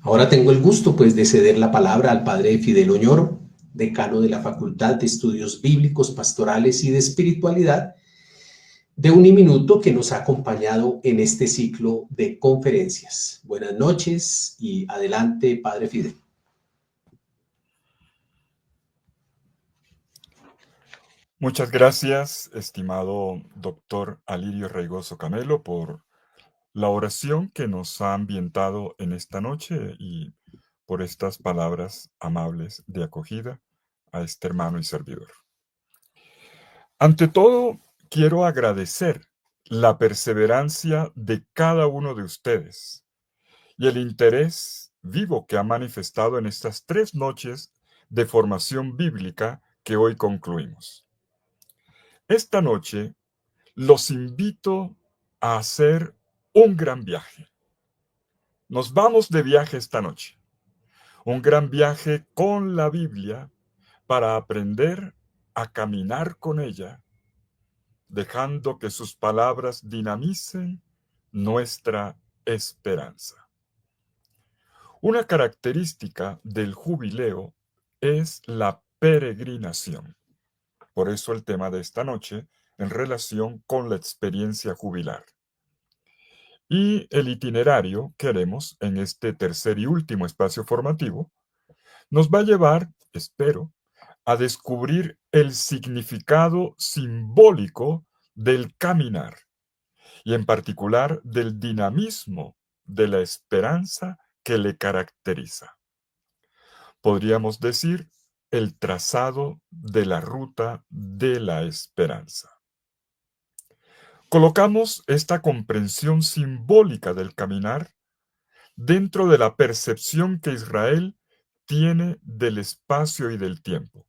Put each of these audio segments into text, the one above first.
Ahora tengo el gusto pues de ceder la palabra al padre Fidel Oñoro, decano de la Facultad de Estudios Bíblicos, Pastorales y de Espiritualidad de Uniminuto, que nos ha acompañado en este ciclo de conferencias. Buenas noches y adelante, padre Fidel. Muchas gracias, estimado doctor Alirio Reigoso Camelo, por la oración que nos ha ambientado en esta noche y por estas palabras amables de acogida a este hermano y servidor. Ante todo, quiero agradecer la perseverancia de cada uno de ustedes y el interés vivo que ha manifestado en estas 3 noches de formación bíblica que hoy concluimos. Esta noche los invito a hacer un gran viaje. Nos vamos de viaje esta noche. Un gran viaje con la Biblia para aprender a caminar con ella, dejando que sus palabras dinamicen nuestra esperanza. Una característica del jubileo es la peregrinación. Por eso el tema de esta noche en relación con la experiencia jubilar. Y el itinerario que haremos en este tercer y último espacio formativo nos va a llevar, espero, a descubrir el significado simbólico del caminar y en particular del dinamismo de la esperanza que le caracteriza. Podríamos decir el trazado de la ruta de la esperanza. Colocamos esta comprensión simbólica del caminar dentro de la percepción que Israel tiene del espacio y del tiempo.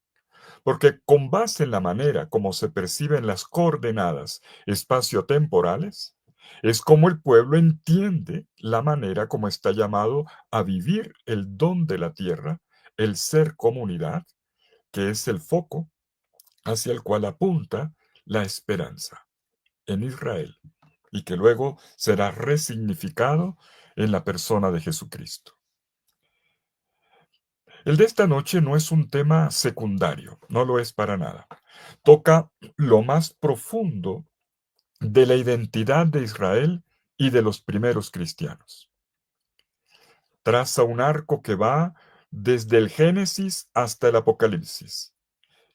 Porque con base en la manera como se perciben las coordenadas espaciotemporales, es como el pueblo entiende la manera como está llamado a vivir el don de la tierra, el ser comunidad, que es el foco hacia el cual apunta la esperanza en Israel y que luego será resignificado en la persona de Jesucristo. El de esta noche no es un tema secundario, no lo es para nada. Toca lo más profundo de la identidad de Israel y de los primeros cristianos. Traza un arco que va desde el Génesis hasta el Apocalipsis,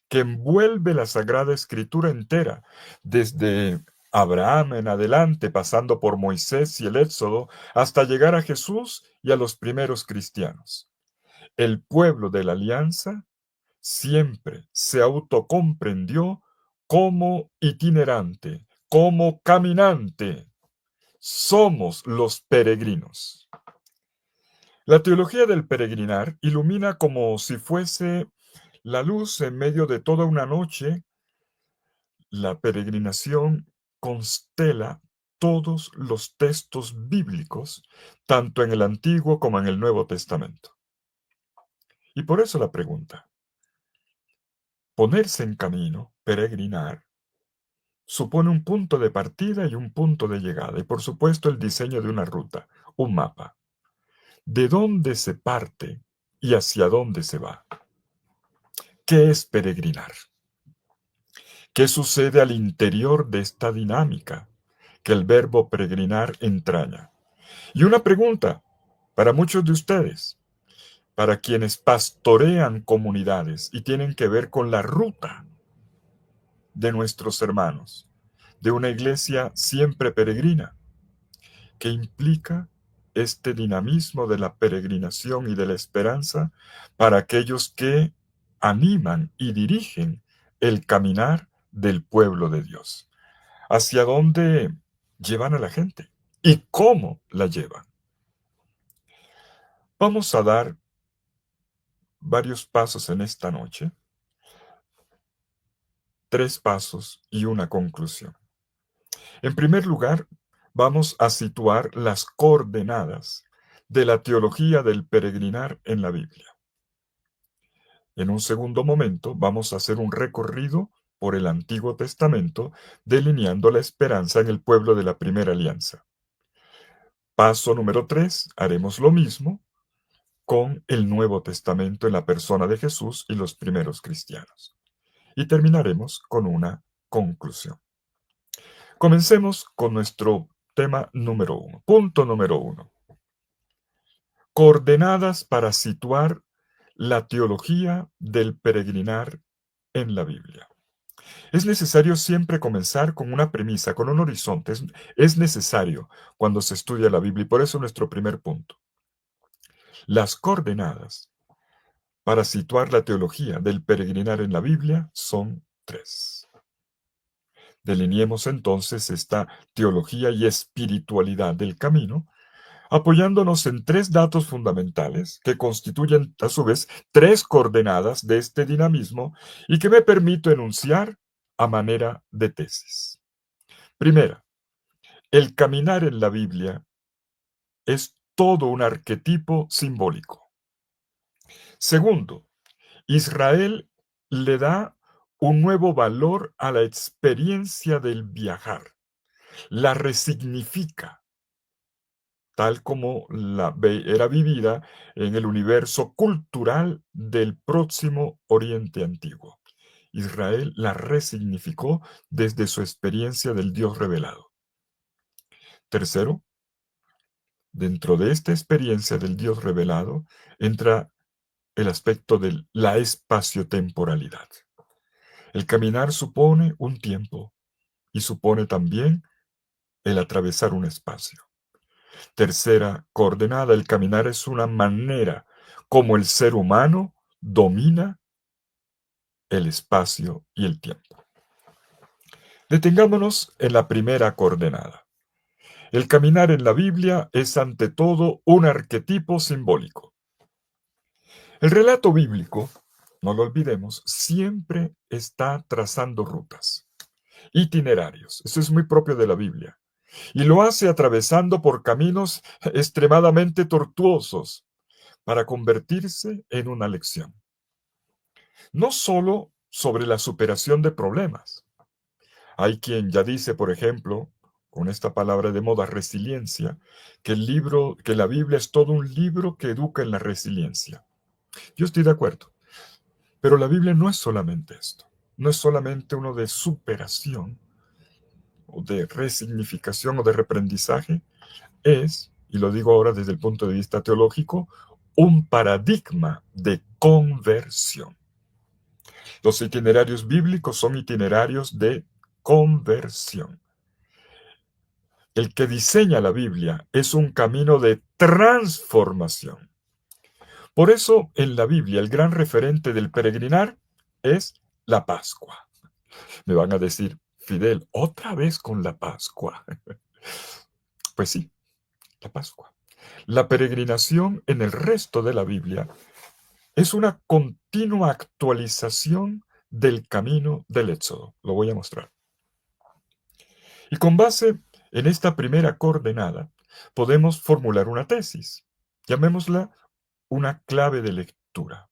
que envuelve la Sagrada Escritura entera, desde Abraham en adelante, pasando por Moisés y el Éxodo, hasta llegar a Jesús y a los primeros cristianos. El pueblo de la alianza siempre se autocomprendió como itinerante, como caminante. Somos los peregrinos. La teología del peregrinar ilumina como si fuese la luz en medio de toda una noche. La peregrinación constela todos los textos bíblicos, tanto en el Antiguo como en el Nuevo Testamento. Y por eso la pregunta, ponerse en camino, peregrinar, supone un punto de partida y un punto de llegada, y por supuesto el diseño de una ruta, un mapa. ¿De dónde se parte y hacia dónde se va? ¿Qué es peregrinar? ¿Qué sucede al interior de esta dinámica que el verbo peregrinar entraña? Y una pregunta para muchos de ustedes, para quienes pastorean comunidades y tienen que ver con la ruta de nuestros hermanos, de una iglesia siempre peregrina, que implica este dinamismo de la peregrinación y de la esperanza para aquellos que animan y dirigen el caminar del pueblo de Dios. ¿Hacia dónde llevan a la gente? ¿Y cómo la llevan? Vamos a dar varios pasos en esta noche, 3 pasos y una conclusión. En primer lugar, vamos a situar las coordenadas de la teología del peregrinar en la Biblia. En un segundo momento, vamos a hacer un recorrido por el Antiguo Testamento, delineando la esperanza en el pueblo de la primera alianza. Paso número 3, haremos lo mismo, con el Nuevo Testamento en la persona de Jesús y los primeros cristianos. Y terminaremos con una conclusión. Comencemos con nuestro tema número 1. Punto número 1. Coordenadas para situar la teología del peregrinar en la Biblia. Es necesario siempre comenzar con una premisa, con un horizonte. Es necesario cuando se estudia la Biblia y por eso nuestro primer punto. Las coordenadas para situar la teología del peregrinar en la Biblia son 3. Delineemos entonces esta teología y espiritualidad del camino, apoyándonos en 3 datos fundamentales que constituyen a su vez 3 coordenadas de este dinamismo y que me permito enunciar a manera de tesis. Primera, el caminar en la Biblia es todo un arquetipo simbólico. Segundo, Israel le da un nuevo valor a la experiencia del viajar, la resignifica, tal como era vivida en el universo cultural del próximo Oriente Antiguo. Israel la resignificó desde su experiencia del Dios revelado. Tercero, dentro de esta experiencia del Dios revelado entra el aspecto de la espaciotemporalidad. El caminar supone un tiempo y supone también el atravesar un espacio. Tercera coordenada, el caminar es una manera como el ser humano domina el espacio y el tiempo. Detengámonos en la primera coordenada. El caminar en la Biblia es ante todo un arquetipo simbólico. El relato bíblico, no lo olvidemos, siempre está trazando rutas, itinerarios. Eso es muy propio de la Biblia. Y lo hace atravesando por caminos extremadamente tortuosos para convertirse en una lección. No solo sobre la superación de problemas. Hay quien ya dice, por ejemplo, con esta palabra de moda, resiliencia, que la Biblia es todo un libro que educa en la resiliencia. Yo estoy de acuerdo, pero la Biblia no es solamente esto. No es solamente uno de superación, o de resignificación o de reaprendizaje, es, y lo digo ahora desde el punto de vista teológico, un paradigma de conversión. Los itinerarios bíblicos son itinerarios de conversión. El que diseña la Biblia es un camino de transformación. Por eso, en la Biblia, el gran referente del peregrinar es la Pascua. Me van a decir, Fidel, ¿otra vez con la Pascua? Pues sí, la Pascua. La peregrinación en el resto de la Biblia es una continua actualización del camino del Éxodo. Lo voy a mostrar. Y con base en esta primera coordenada, podemos formular una tesis. Llamémosla una clave de lectura.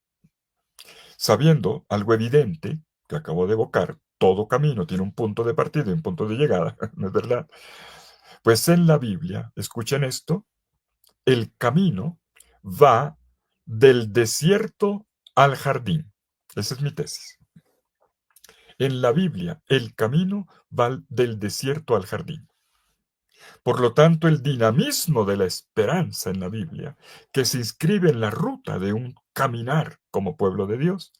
Sabiendo algo evidente que acabo de evocar, todo camino tiene un punto de partida y un punto de llegada, ¿no es verdad? Pues en la Biblia, escuchen esto, el camino va del desierto al jardín. Esa es mi tesis. En la Biblia, el camino va del desierto al jardín. Por lo tanto, el dinamismo de la esperanza en la Biblia, que se inscribe en la ruta de un caminar como pueblo de Dios,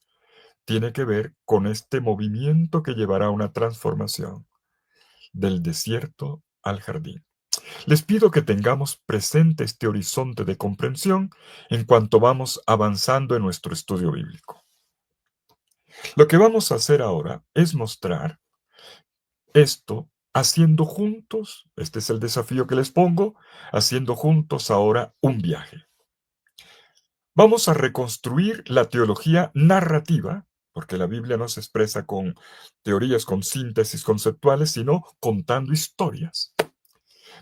tiene que ver con este movimiento que llevará a una transformación del desierto al jardín. Les pido que tengamos presente este horizonte de comprensión en cuanto vamos avanzando en nuestro estudio bíblico. Lo que vamos a hacer ahora es mostrar esto haciendo juntos, este es el desafío que les pongo, haciendo juntos ahora un viaje. Vamos a reconstruir la teología narrativa, porque la Biblia no se expresa con teorías, con síntesis conceptuales, sino contando historias.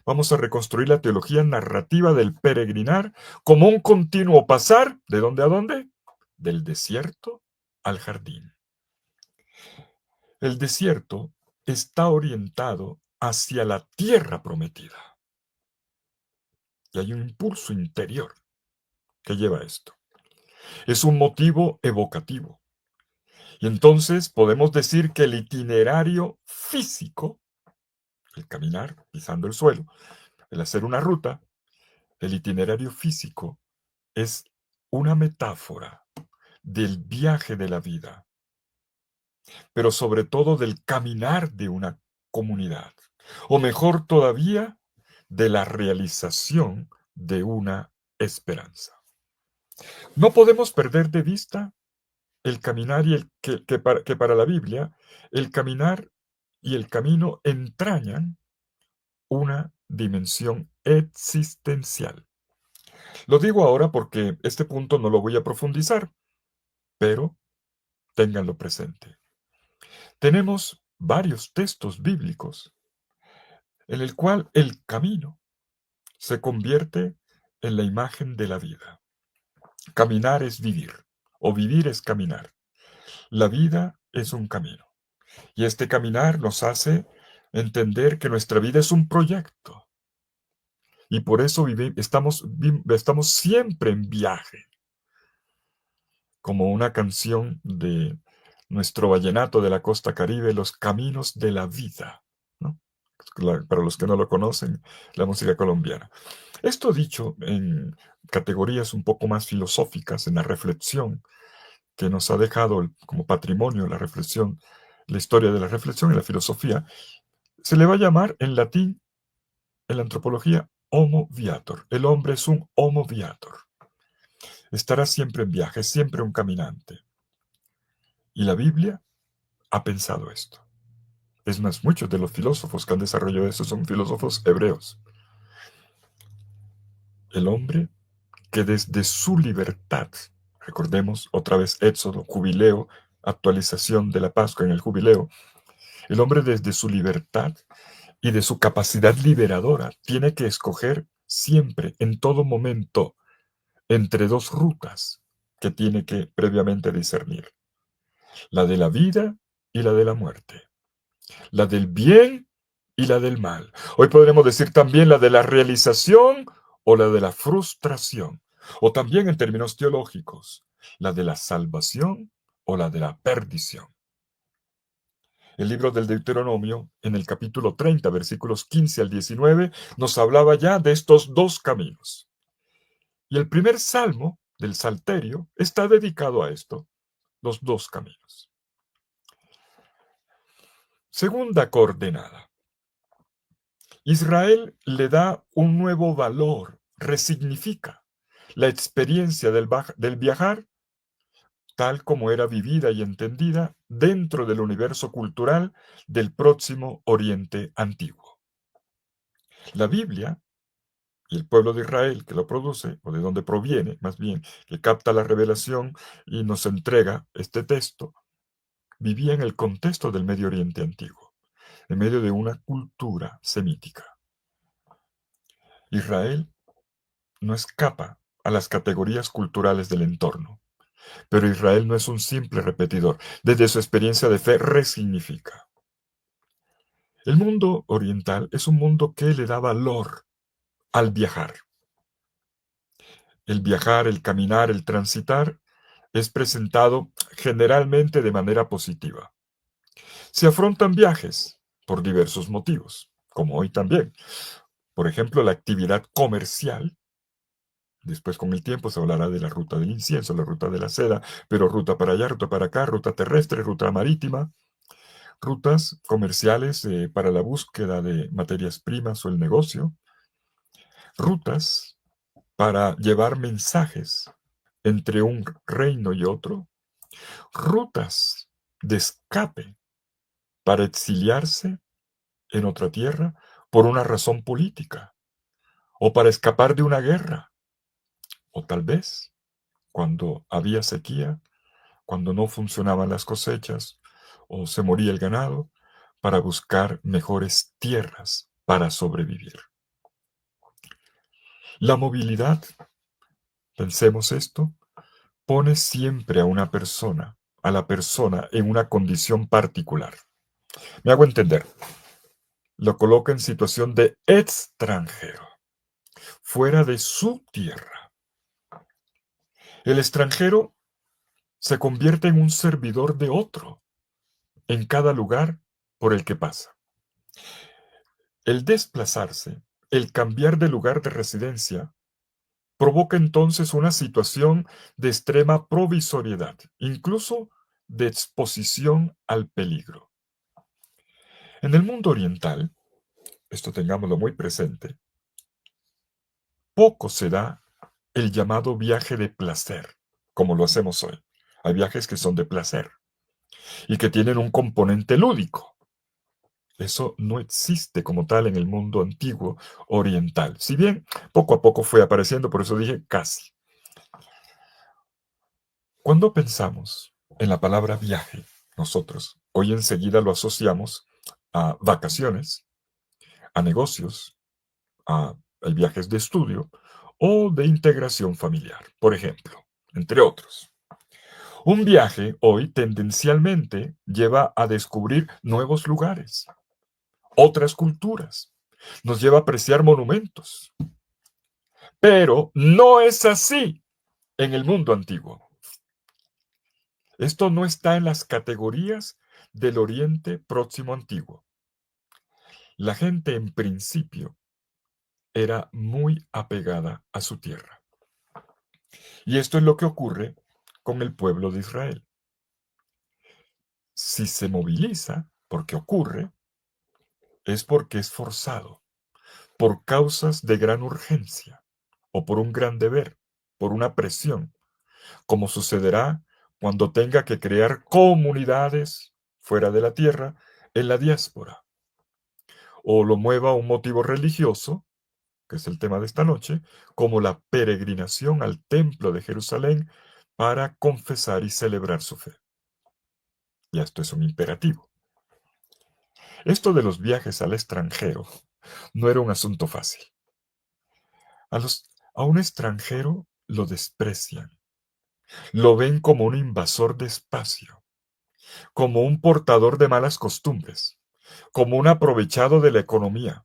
Vamos a reconstruir la teología narrativa del peregrinar como un continuo pasar, ¿de dónde a dónde? Del desierto al jardín. El desierto está orientado hacia la tierra prometida. Y hay un impulso interior. que lleva esto. Es un motivo evocativo. Y entonces podemos decir que el itinerario físico, el caminar pisando el suelo, el hacer una ruta, el itinerario físico es una metáfora del viaje de la vida, pero sobre todo del caminar de una comunidad, o mejor todavía, de la realización de una esperanza. No podemos perder de vista el caminar y que para la Biblia, el caminar y el camino entrañan una dimensión existencial. Lo digo ahora porque este punto no lo voy a profundizar, pero ténganlo presente. Tenemos varios textos bíblicos en el cual el camino se convierte en la imagen de la vida. Caminar es vivir, o vivir es caminar. La vida es un camino. Y este caminar nos hace entender que nuestra vida es un proyecto. Y por eso estamos siempre en viaje. Como una canción de nuestro vallenato de la costa Caribe, Los Caminos de la Vida, ¿no? Para los que no lo conocen, la música colombiana. Esto dicho en categorías un poco más filosóficas, en la reflexión que nos ha dejado como patrimonio la reflexión, la historia de la reflexión y la filosofía, se le va a llamar en latín, en la antropología, homo viator. El hombre es un homo viator. Estará siempre en viaje, siempre un caminante. Y la Biblia ha pensado esto. Es más, muchos de los filósofos que han desarrollado eso son filósofos hebreos. El hombre que desde su libertad, recordemos otra vez Éxodo, jubileo, actualización de la Pascua en el jubileo, el hombre desde su libertad y de su capacidad liberadora tiene que escoger siempre, en todo momento, entre dos rutas que tiene que previamente discernir: la de la vida y la de la muerte, la del bien y la del mal. Hoy podremos decir también la de la realización o la de la frustración, o también en términos teológicos, la de la salvación o la de la perdición. El libro del Deuteronomio, en el capítulo 30, versículos 15 al 19, nos hablaba ya de estos dos caminos. Y el primer salmo del Salterio está dedicado a esto, los dos caminos. Segunda coordenada. Israel le da un nuevo valor, resignifica la experiencia del viajar tal como era vivida y entendida dentro del universo cultural del próximo Oriente Antiguo. La Biblia y el pueblo de Israel que lo produce, o de donde proviene, más bien, que capta la revelación y nos entrega este texto, vivía en el contexto del Medio Oriente Antiguo, en medio de una cultura semítica. Israel no escapa a las categorías culturales del entorno, pero Israel no es un simple repetidor. Desde su experiencia de fe resignifica. El mundo oriental es un mundo que le da valor al viajar. El viajar, el caminar, el transitar es presentado generalmente de manera positiva. Se afrontan viajes por diversos motivos, como hoy también. Por ejemplo, la actividad comercial. Después, con el tiempo, se hablará de la ruta del incienso, la ruta de la seda, pero ruta para allá, ruta para acá, ruta terrestre, ruta marítima, rutas comerciales para la búsqueda de materias primas o el negocio, rutas para llevar mensajes entre un reino y otro, rutas de escape para exiliarse en otra tierra por una razón política o para escapar de una guerra, o tal vez cuando había sequía, cuando no funcionaban las cosechas o se moría el ganado, para buscar mejores tierras para sobrevivir. La movilidad, pensemos esto, pone siempre a la persona en una condición particular. Me hago entender. Lo coloca en situación de extranjero, fuera de su tierra. El extranjero se convierte en un servidor de otro en cada lugar por el que pasa. El desplazarse, el cambiar de lugar de residencia, provoca entonces una situación de extrema provisoriedad, incluso de exposición al peligro. En el mundo oriental, esto tengámoslo muy presente, poco se da el llamado viaje de placer, como lo hacemos hoy. Hay viajes que son de placer y que tienen un componente lúdico. Eso no existe como tal en el mundo antiguo oriental. Si bien poco a poco fue apareciendo, por eso dije casi. Cuando pensamos en la palabra viaje, nosotros hoy enseguida lo asociamos a vacaciones, a negocios, a viajes de estudio o de integración familiar, por ejemplo, entre otros. Un viaje hoy tendencialmente lleva a descubrir nuevos lugares, otras culturas, nos lleva a apreciar monumentos, pero no es así en el mundo antiguo. Esto no está en las categorías del Oriente Próximo Antiguo. La gente en principio era muy apegada a su tierra. Y esto es lo que ocurre con el pueblo de Israel. Si se moviliza, porque ocurre, es porque es forzado, por causas de gran urgencia, o por un gran deber, por una presión, como sucederá cuando tenga que crear comunidades fuera de la tierra, en la diáspora, o lo mueva un motivo religioso, que es el tema de esta noche, como la peregrinación al templo de Jerusalén para confesar y celebrar su fe. Y esto es un imperativo. Esto de los viajes al extranjero no era un asunto fácil. A un extranjero lo desprecian, lo ven como un invasor de espacio, como un portador de malas costumbres, como un aprovechado de la economía.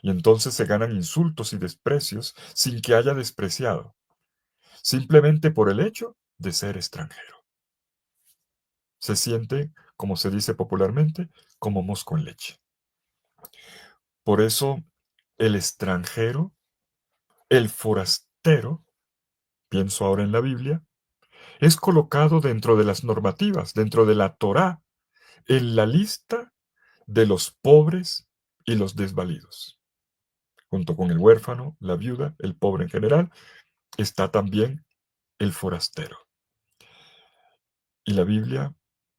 Y entonces se ganan insultos y desprecios sin que haya despreciado, simplemente por el hecho de ser extranjero. Se siente, como se dice popularmente, como mosco en leche. Por eso, el extranjero, el forastero, pienso ahora en la Biblia, es colocado dentro de las normativas, dentro de la Torá, en la lista de los pobres y los desvalidos. Junto con el huérfano, la viuda, el pobre en general, está también el forastero. Y la Biblia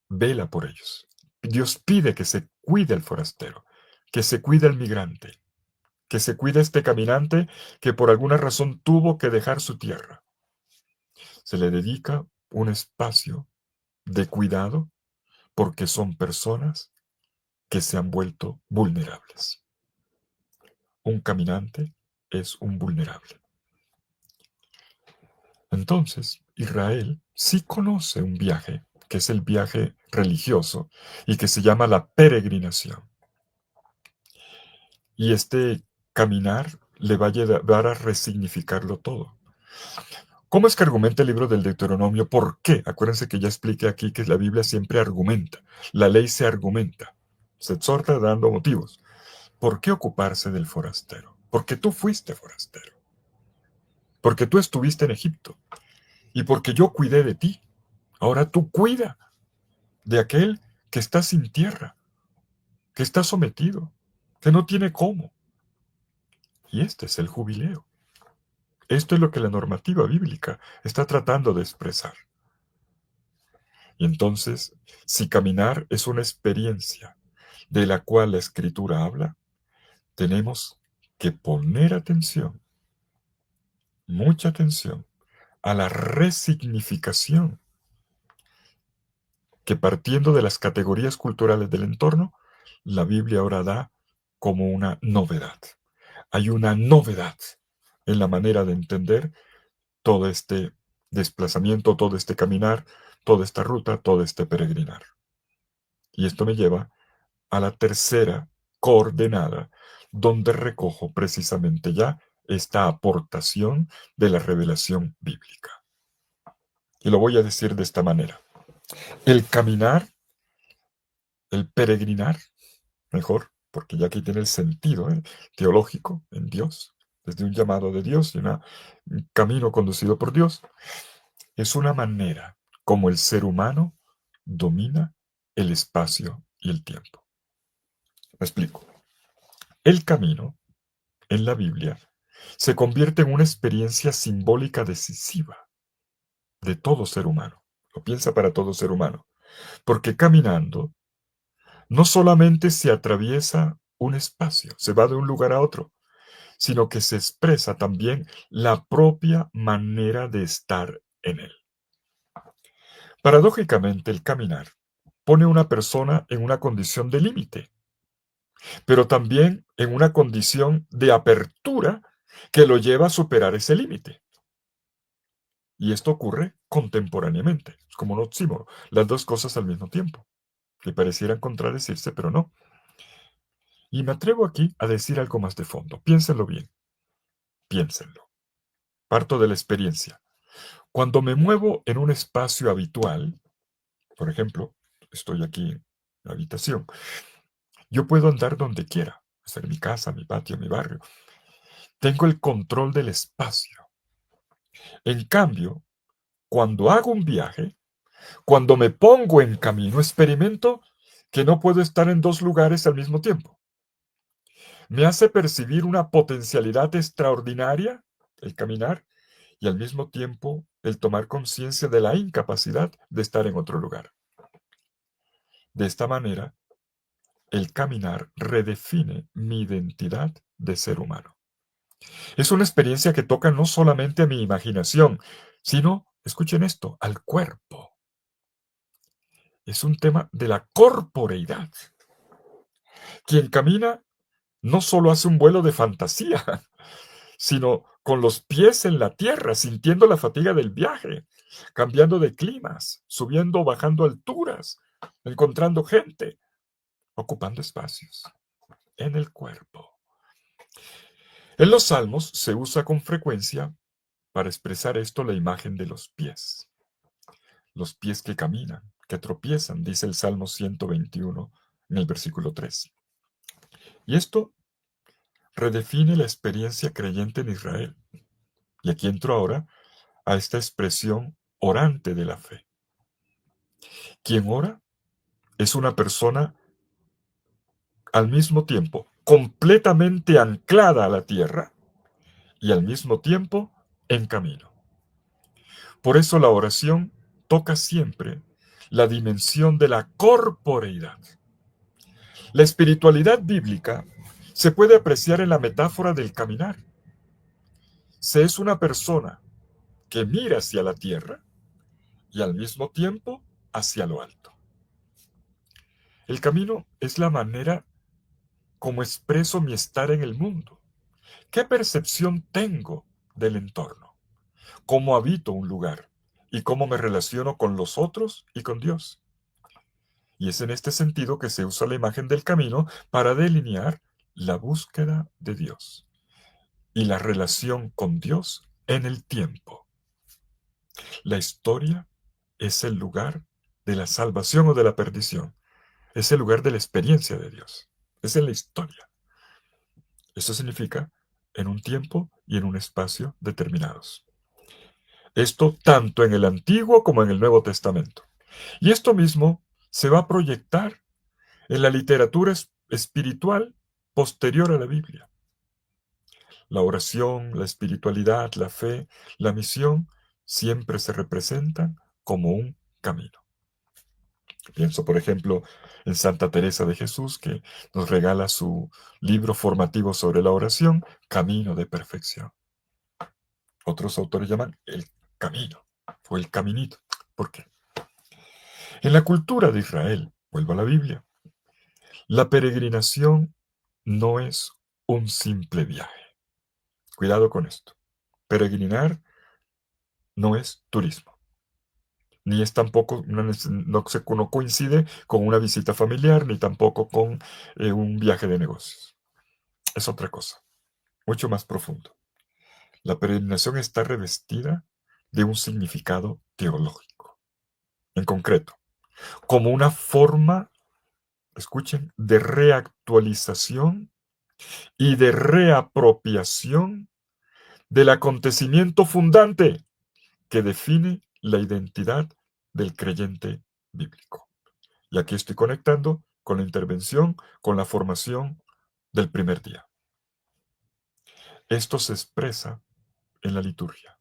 vela por ellos. Dios pide que se cuide al forastero, que se cuide al migrante, que se cuide este caminante que por alguna razón tuvo que dejar su tierra. Se le dedica un espacio de cuidado porque son personas que se han vuelto vulnerables. Un caminante es un vulnerable. Entonces, Israel sí conoce un viaje, que es el viaje religioso y que se llama la peregrinación. Y este caminar le va a llevar a resignificarlo todo. ¿Cómo es que argumenta el libro del Deuteronomio? ¿Por qué? Acuérdense que ya expliqué aquí que la Biblia siempre argumenta. La ley se argumenta. Se exhorta dando motivos. ¿Por qué ocuparse del forastero? Porque tú fuiste forastero. Porque tú estuviste en Egipto. Y porque yo cuidé de ti. Ahora tú cuida de aquel que está sin tierra, que está sometido, que no tiene cómo. Y este es el jubileo. Esto es lo que la normativa bíblica está tratando de expresar. Y entonces, si caminar es una experiencia de la cual la Escritura habla, tenemos que poner atención, mucha atención, a la resignificación que partiendo de las categorías culturales del entorno, la Biblia ahora da como una novedad. Hay una novedad en la manera de entender todo este desplazamiento, todo este caminar, toda esta ruta, todo este peregrinar. Y esto me lleva a la tercera coordenada, donde recojo precisamente ya esta aportación de la revelación bíblica. Y lo voy a decir de esta manera. El caminar, el peregrinar, mejor, porque ya aquí tiene el sentido teológico en Dios, desde un llamado de Dios y un camino conducido por Dios, es una manera como el ser humano domina el espacio y el tiempo. Me explico. El camino, en la Biblia, se convierte en una experiencia simbólica decisiva de todo ser humano. Lo piensa para todo ser humano. Porque caminando, no solamente se atraviesa un espacio, se va de un lugar a otro, sino que se expresa también la propia manera de estar en él. Paradójicamente, el caminar pone a una persona en una condición de límite, pero también en una condición de apertura que lo lleva a superar ese límite. Y esto ocurre contemporáneamente, es como un oxímoron, las dos cosas al mismo tiempo, que parecieran contradecirse, pero no. Y me atrevo aquí a decir algo más de fondo. Piénsenlo bien, piénsenlo. Parto de la experiencia. Cuando me muevo en un espacio habitual, por ejemplo, estoy aquí en la habitación, yo puedo andar donde quiera, hacer mi casa, mi patio, mi barrio. Tengo el control del espacio. En cambio, cuando hago un viaje, cuando me pongo en camino, experimento que no puedo estar en dos lugares al mismo tiempo. Me hace percibir una potencialidad extraordinaria, el caminar, y al mismo tiempo el tomar conciencia de la incapacidad de estar en otro lugar. De esta manera, el caminar redefine mi identidad de ser humano. Es una experiencia que toca no solamente a mi imaginación, sino, escuchen esto, al cuerpo. Es un tema de la corporeidad. Quien camina no solo hace un vuelo de fantasía, sino con los pies en la tierra, sintiendo la fatiga del viaje, cambiando de climas, subiendo o bajando alturas, encontrando gente, ocupando espacios en el cuerpo. En los salmos se usa con frecuencia para expresar esto la imagen de los pies que caminan, que tropiezan, dice el Salmo 121 en el versículo 3. Y esto redefine la experiencia creyente en Israel. Y aquí entro ahora a esta expresión orante de la fe. Quien ora es una persona al mismo tiempo completamente anclada a la tierra y al mismo tiempo en camino. Por eso la oración toca siempre la dimensión de la corporeidad. La espiritualidad bíblica se puede apreciar en la metáfora del caminar. Se es una persona que mira hacia la tierra y al mismo tiempo hacia lo alto. El camino es la manera como expreso mi estar en el mundo. ¿Qué percepción tengo del entorno? ¿Cómo habito un lugar? ¿Y cómo me relaciono con los otros y con Dios? Y es en este sentido que se usa la imagen del camino para delinear la búsqueda de Dios y la relación con Dios en el tiempo. La historia es el lugar de la salvación o de la perdición. Es el lugar de la experiencia de Dios. Es en la historia. Esto significa en un tiempo y en un espacio determinados. Esto tanto en el Antiguo como en el Nuevo Testamento. Y esto mismo se va a proyectar en la literatura espiritual posterior a la Biblia. La oración, la espiritualidad, la fe, la misión, siempre se representan como un camino. Pienso, por ejemplo, en Santa Teresa de Jesús, que nos regala su libro formativo sobre la oración, Camino de Perfección. Otros autores llaman el camino o el caminito. ¿Por qué? En la cultura de Israel, vuelvo a la Biblia, la peregrinación no es un simple viaje. Cuidado con esto. Peregrinar no es turismo, ni es tampoco, no coincide con una visita familiar, ni tampoco con un viaje de negocios. Es otra cosa, mucho más profundo. La peregrinación está revestida de un significado teológico. En concreto, como una forma, escuchen, de reactualización y de reapropiación del acontecimiento fundante que define la identidad del creyente bíblico. Y aquí estoy conectando con la intervención, con la formación del primer día. Esto se expresa en la liturgia.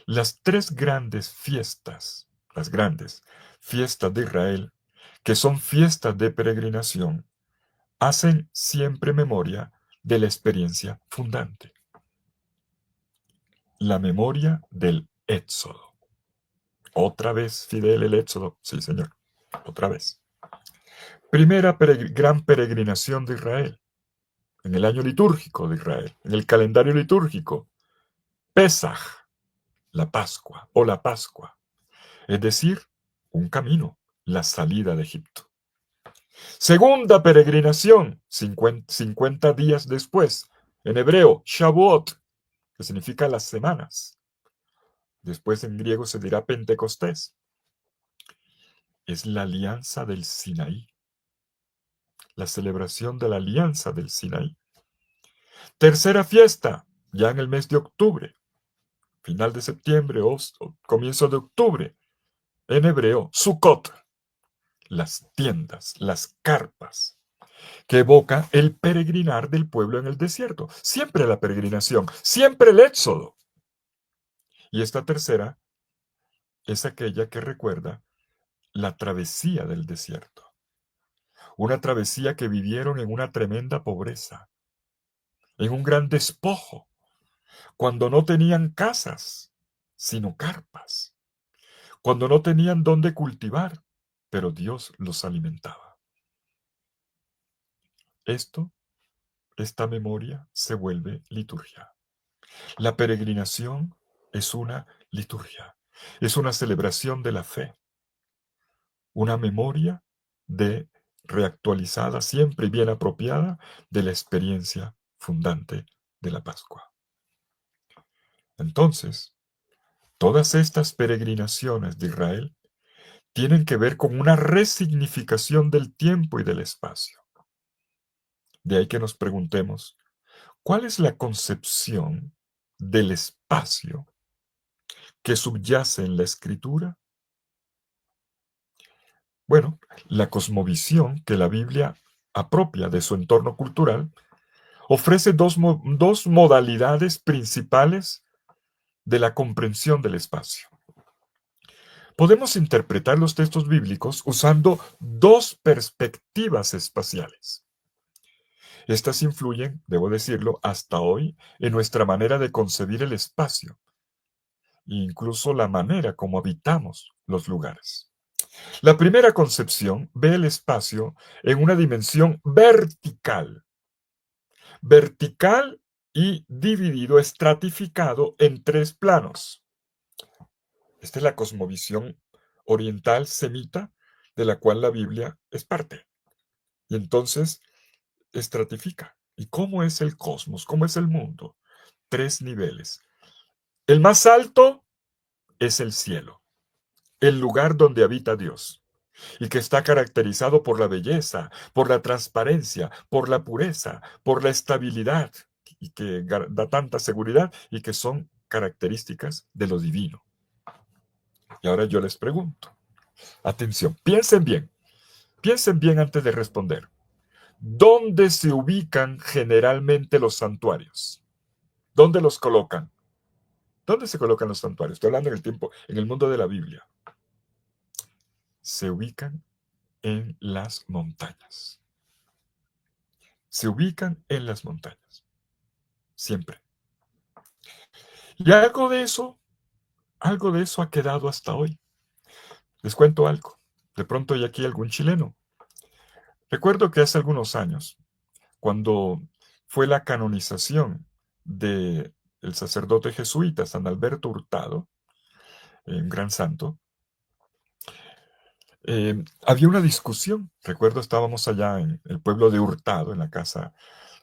Las grandes fiestas de Israel, que son fiestas de peregrinación, hacen siempre memoria de la experiencia fundante. La memoria del Éxodo. Otra vez, Fidel, el Éxodo. Sí, Señor. Otra vez. Primera gran peregrinación de Israel. En el año litúrgico de Israel. En el calendario litúrgico. Pesaj. La Pascua o la Pascua. Es decir, un camino. La salida de Egipto. Segunda peregrinación. 50 días después. En hebreo, Shavuot, que significa las semanas. Después en griego se dirá Pentecostés. Es la alianza del Sinaí. La celebración de la alianza del Sinaí. Tercera fiesta, ya en el mes de octubre. Final de septiembre o comienzo de octubre. En hebreo, Sukkot. Las tiendas, las carpas, que evoca el peregrinar del pueblo en el desierto. Siempre la peregrinación, siempre el éxodo. Y esta tercera es aquella que recuerda la travesía del desierto. Una travesía que vivieron en una tremenda pobreza, en un gran despojo, cuando no tenían casas, sino carpas, cuando no tenían dónde cultivar, pero Dios los alimentaba. Esta memoria se vuelve liturgia. La peregrinación es una liturgia, es una celebración de la fe, una memoria reactualizada siempre y bien apropiada de la experiencia fundante de la Pascua. Entonces, todas estas peregrinaciones de Israel tienen que ver con una resignificación del tiempo y del espacio. De ahí que nos preguntemos, ¿cuál es la concepción del espacio que subyace en la Escritura? Bueno, la cosmovisión que la Biblia apropia de su entorno cultural ofrece dos modalidades principales de la comprensión del espacio. Podemos interpretar los textos bíblicos usando dos perspectivas espaciales. Estas influyen, debo decirlo, hasta hoy en nuestra manera de concebir el espacio e incluso la manera como habitamos los lugares. La primera concepción ve el espacio en una dimensión vertical y dividido, estratificado en tres planos. Esta es la cosmovisión oriental semita de la cual la Biblia es parte. Y entonces estratifica. ¿Y cómo es el cosmos? ¿Cómo es el mundo? Tres niveles. El más alto es el cielo, el lugar donde habita Dios, y que está caracterizado por la belleza, por la transparencia, por la pureza, por la estabilidad, y que da tanta seguridad y que son características de lo divino. Y ahora yo les pregunto, atención, piensen bien antes de responder. ¿Dónde se ubican generalmente los santuarios? ¿Dónde los colocan? ¿Dónde se colocan los santuarios? Estoy hablando en el mundo de la Biblia. Se ubican en las montañas. Se ubican en las montañas. Siempre. Y algo de eso ha quedado hasta hoy. Les cuento algo. De pronto hay aquí algún chileno. Recuerdo que hace algunos años, cuando fue la canonización del sacerdote jesuita San Alberto Hurtado, un gran santo, había una discusión. Recuerdo, estábamos allá en el pueblo de Hurtado, en la casa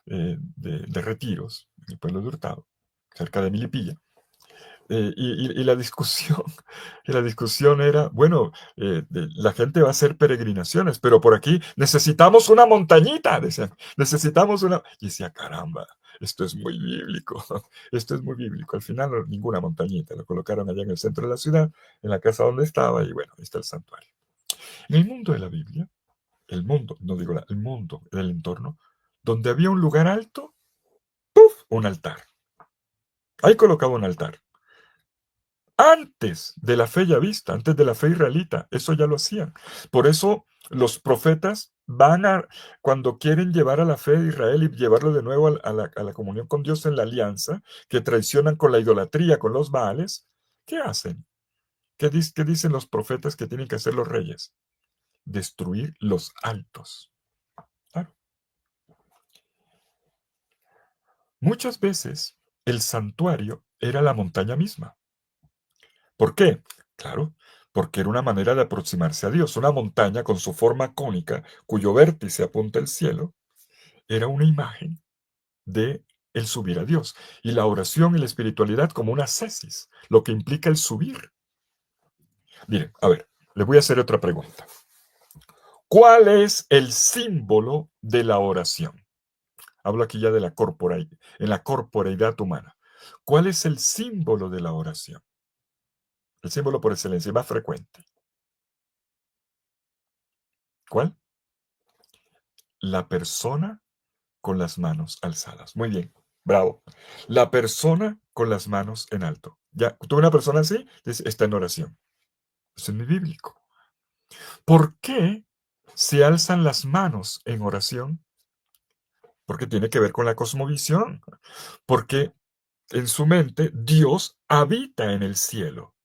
de retiros, en el pueblo de Hurtado, cerca de Milipilla. y la discusión, y la discusión era, bueno, la gente va a hacer peregrinaciones, pero por aquí necesitamos una montañita, decían, necesitamos una... Y decía, caramba, esto es muy bíblico, esto es muy bíblico. Al final, ninguna montañita, lo colocaron allá en el centro de la ciudad, en la casa donde estaba, y bueno, ahí está el santuario. En el mundo de la Biblia, el mundo, no digo el mundo, el entorno, donde había un lugar alto, ¡puf! Un altar. Ahí colocaba un altar. Antes de la fe ya vista, antes de la fe israelita, eso ya lo hacían. Por eso los profetas cuando quieren llevar a la fe de Israel y llevarlo de nuevo a la comunión con Dios en la alianza, que traicionan con la idolatría, con los Baales, ¿qué hacen? ¿Qué dicen los profetas que tienen que hacer los reyes? Destruir los altos. Claro. Muchas veces el santuario era la montaña misma. ¿Por qué? Claro, porque era una manera de aproximarse a Dios. Una montaña con su forma cónica, cuyo vértice apunta al cielo, era una imagen de el subir a Dios. Y la oración y la espiritualidad como una ascesis, lo que implica el subir. Miren, a ver, le voy a hacer otra pregunta. ¿Cuál es el símbolo de la oración? Hablo aquí ya de en la corporeidad humana. ¿Cuál es el símbolo de la oración? El símbolo por excelencia más frecuente. ¿Cuál? La persona con las manos alzadas. Muy bien, bravo. La persona con las manos en alto. Ya, tú una persona así, está en oración. Eso es muy bíblico. ¿Por qué se alzan las manos en oración? Porque tiene que ver con la cosmovisión. Porque en su mente Dios habita en el cielo.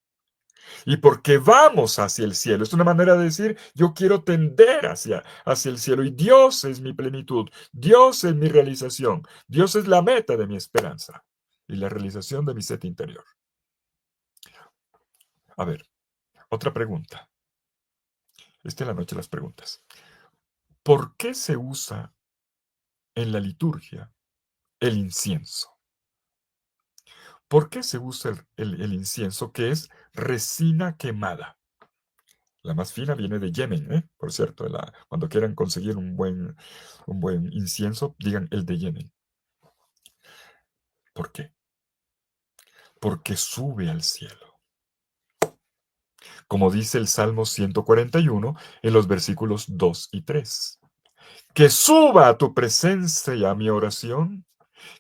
Y porque vamos hacia el cielo. Es una manera de decir, yo quiero tender hacia el cielo. Y Dios es mi plenitud. Dios es mi realización. Dios es la meta de mi esperanza. Y la realización de mi sed interior. A ver, otra pregunta. Esta es la noche de las preguntas. ¿Por qué se usa en la liturgia el incienso? ¿Por qué se usa el incienso, que es resina quemada? La más fina viene de Yemen, ¿eh? Por cierto, cuando quieran conseguir un buen incienso, digan el de Yemen. ¿Por qué? Porque sube al cielo. Como dice el Salmo 141 en los versículos 2 y 3. Que suba a tu presencia mi oración,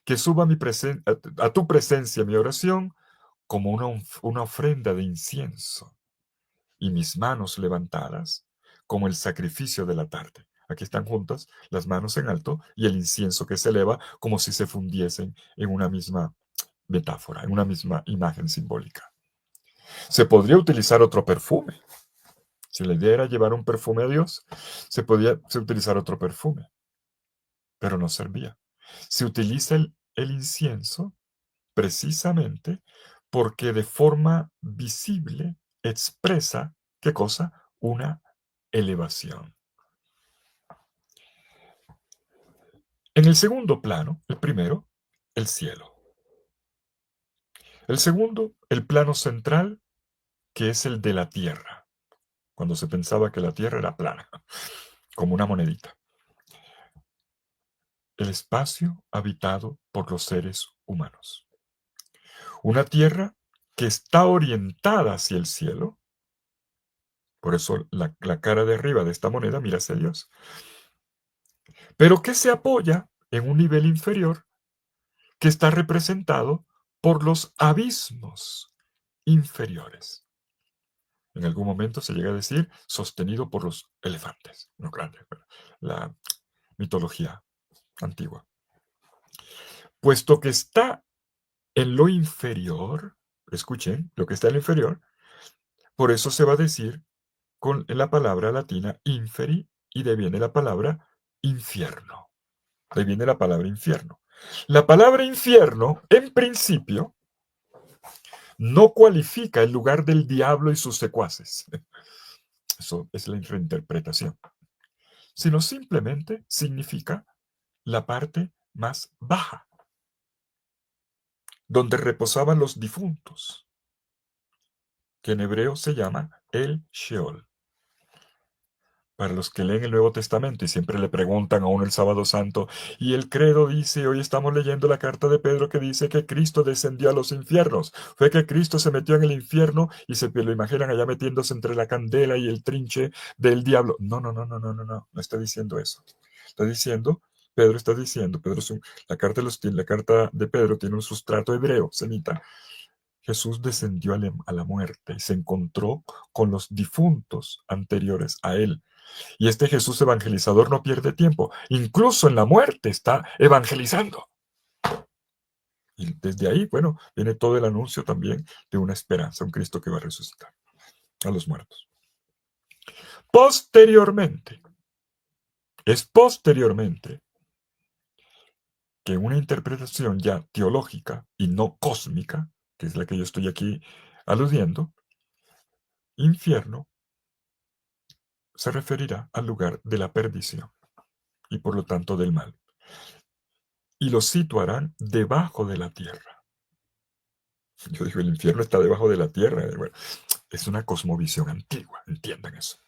que suba a tu presencia mi oración como una ofrenda de incienso, y mis manos levantadas como el sacrificio de la tarde. Aquí están juntas las manos en alto y el incienso que se eleva como si se fundiesen en una misma metáfora, en una misma imagen simbólica. Se podría utilizar otro perfume. Si la idea era llevar un perfume a Dios, se podía utilizar otro perfume, pero no servía. Se utiliza el incienso precisamente porque de forma visible expresa, ¿qué cosa? Una elevación. En el segundo plano, el primero, el cielo. El segundo, el plano central, que es el de la tierra, cuando se pensaba que la tierra era plana, como una monedita. El espacio habitado por los seres humanos. Una tierra que está orientada hacia el cielo. Por eso la cara de arriba de esta moneda mira hacia Dios. Pero que se apoya en un nivel inferior que está representado por los abismos inferiores. En algún momento se llega a decir sostenido por los elefantes, no grandes, la mitología antigua. Puesto que está en lo inferior, escuchen, lo que está en lo inferior, por eso se va a decir con la palabra latina inferi, y de ahí viene la palabra infierno. De ahí viene la palabra infierno. La palabra infierno, en principio, no cualifica el lugar del diablo y sus secuaces. Eso es la reinterpretación. Sino simplemente significa la parte más baja, donde reposaban los difuntos. que en hebreo se llama el Sheol. Para los que leen el Nuevo Testamento y siempre le preguntan a uno el Sábado Santo, y el credo dice, hoy estamos leyendo la carta de Pedro que dice que Cristo descendió a los infiernos. Fue que Cristo se metió en el infierno y se lo imaginan allá metiéndose entre la candela y el trinche del diablo. No, no, no, no, no, no, no, no está diciendo eso. Está diciendo, Pedro está diciendo, la carta de Pedro tiene un sustrato hebreo, semita. Jesús descendió a la muerte y se encontró con los difuntos anteriores a él. Y este Jesús evangelizador no pierde tiempo. Incluso en la muerte está evangelizando. Y desde ahí, bueno, viene todo el anuncio también de una esperanza, un Cristo que va a resucitar a los muertos. Posteriormente, es posteriormente que una interpretación ya teológica y no cósmica, que es la que yo estoy aquí aludiendo, infierno se referirá al lugar de la perdición y por lo tanto del mal. Y lo situarán debajo de la tierra. Yo digo, el infierno está debajo de la tierra. Bueno, es una cosmovisión antigua, entiendan eso.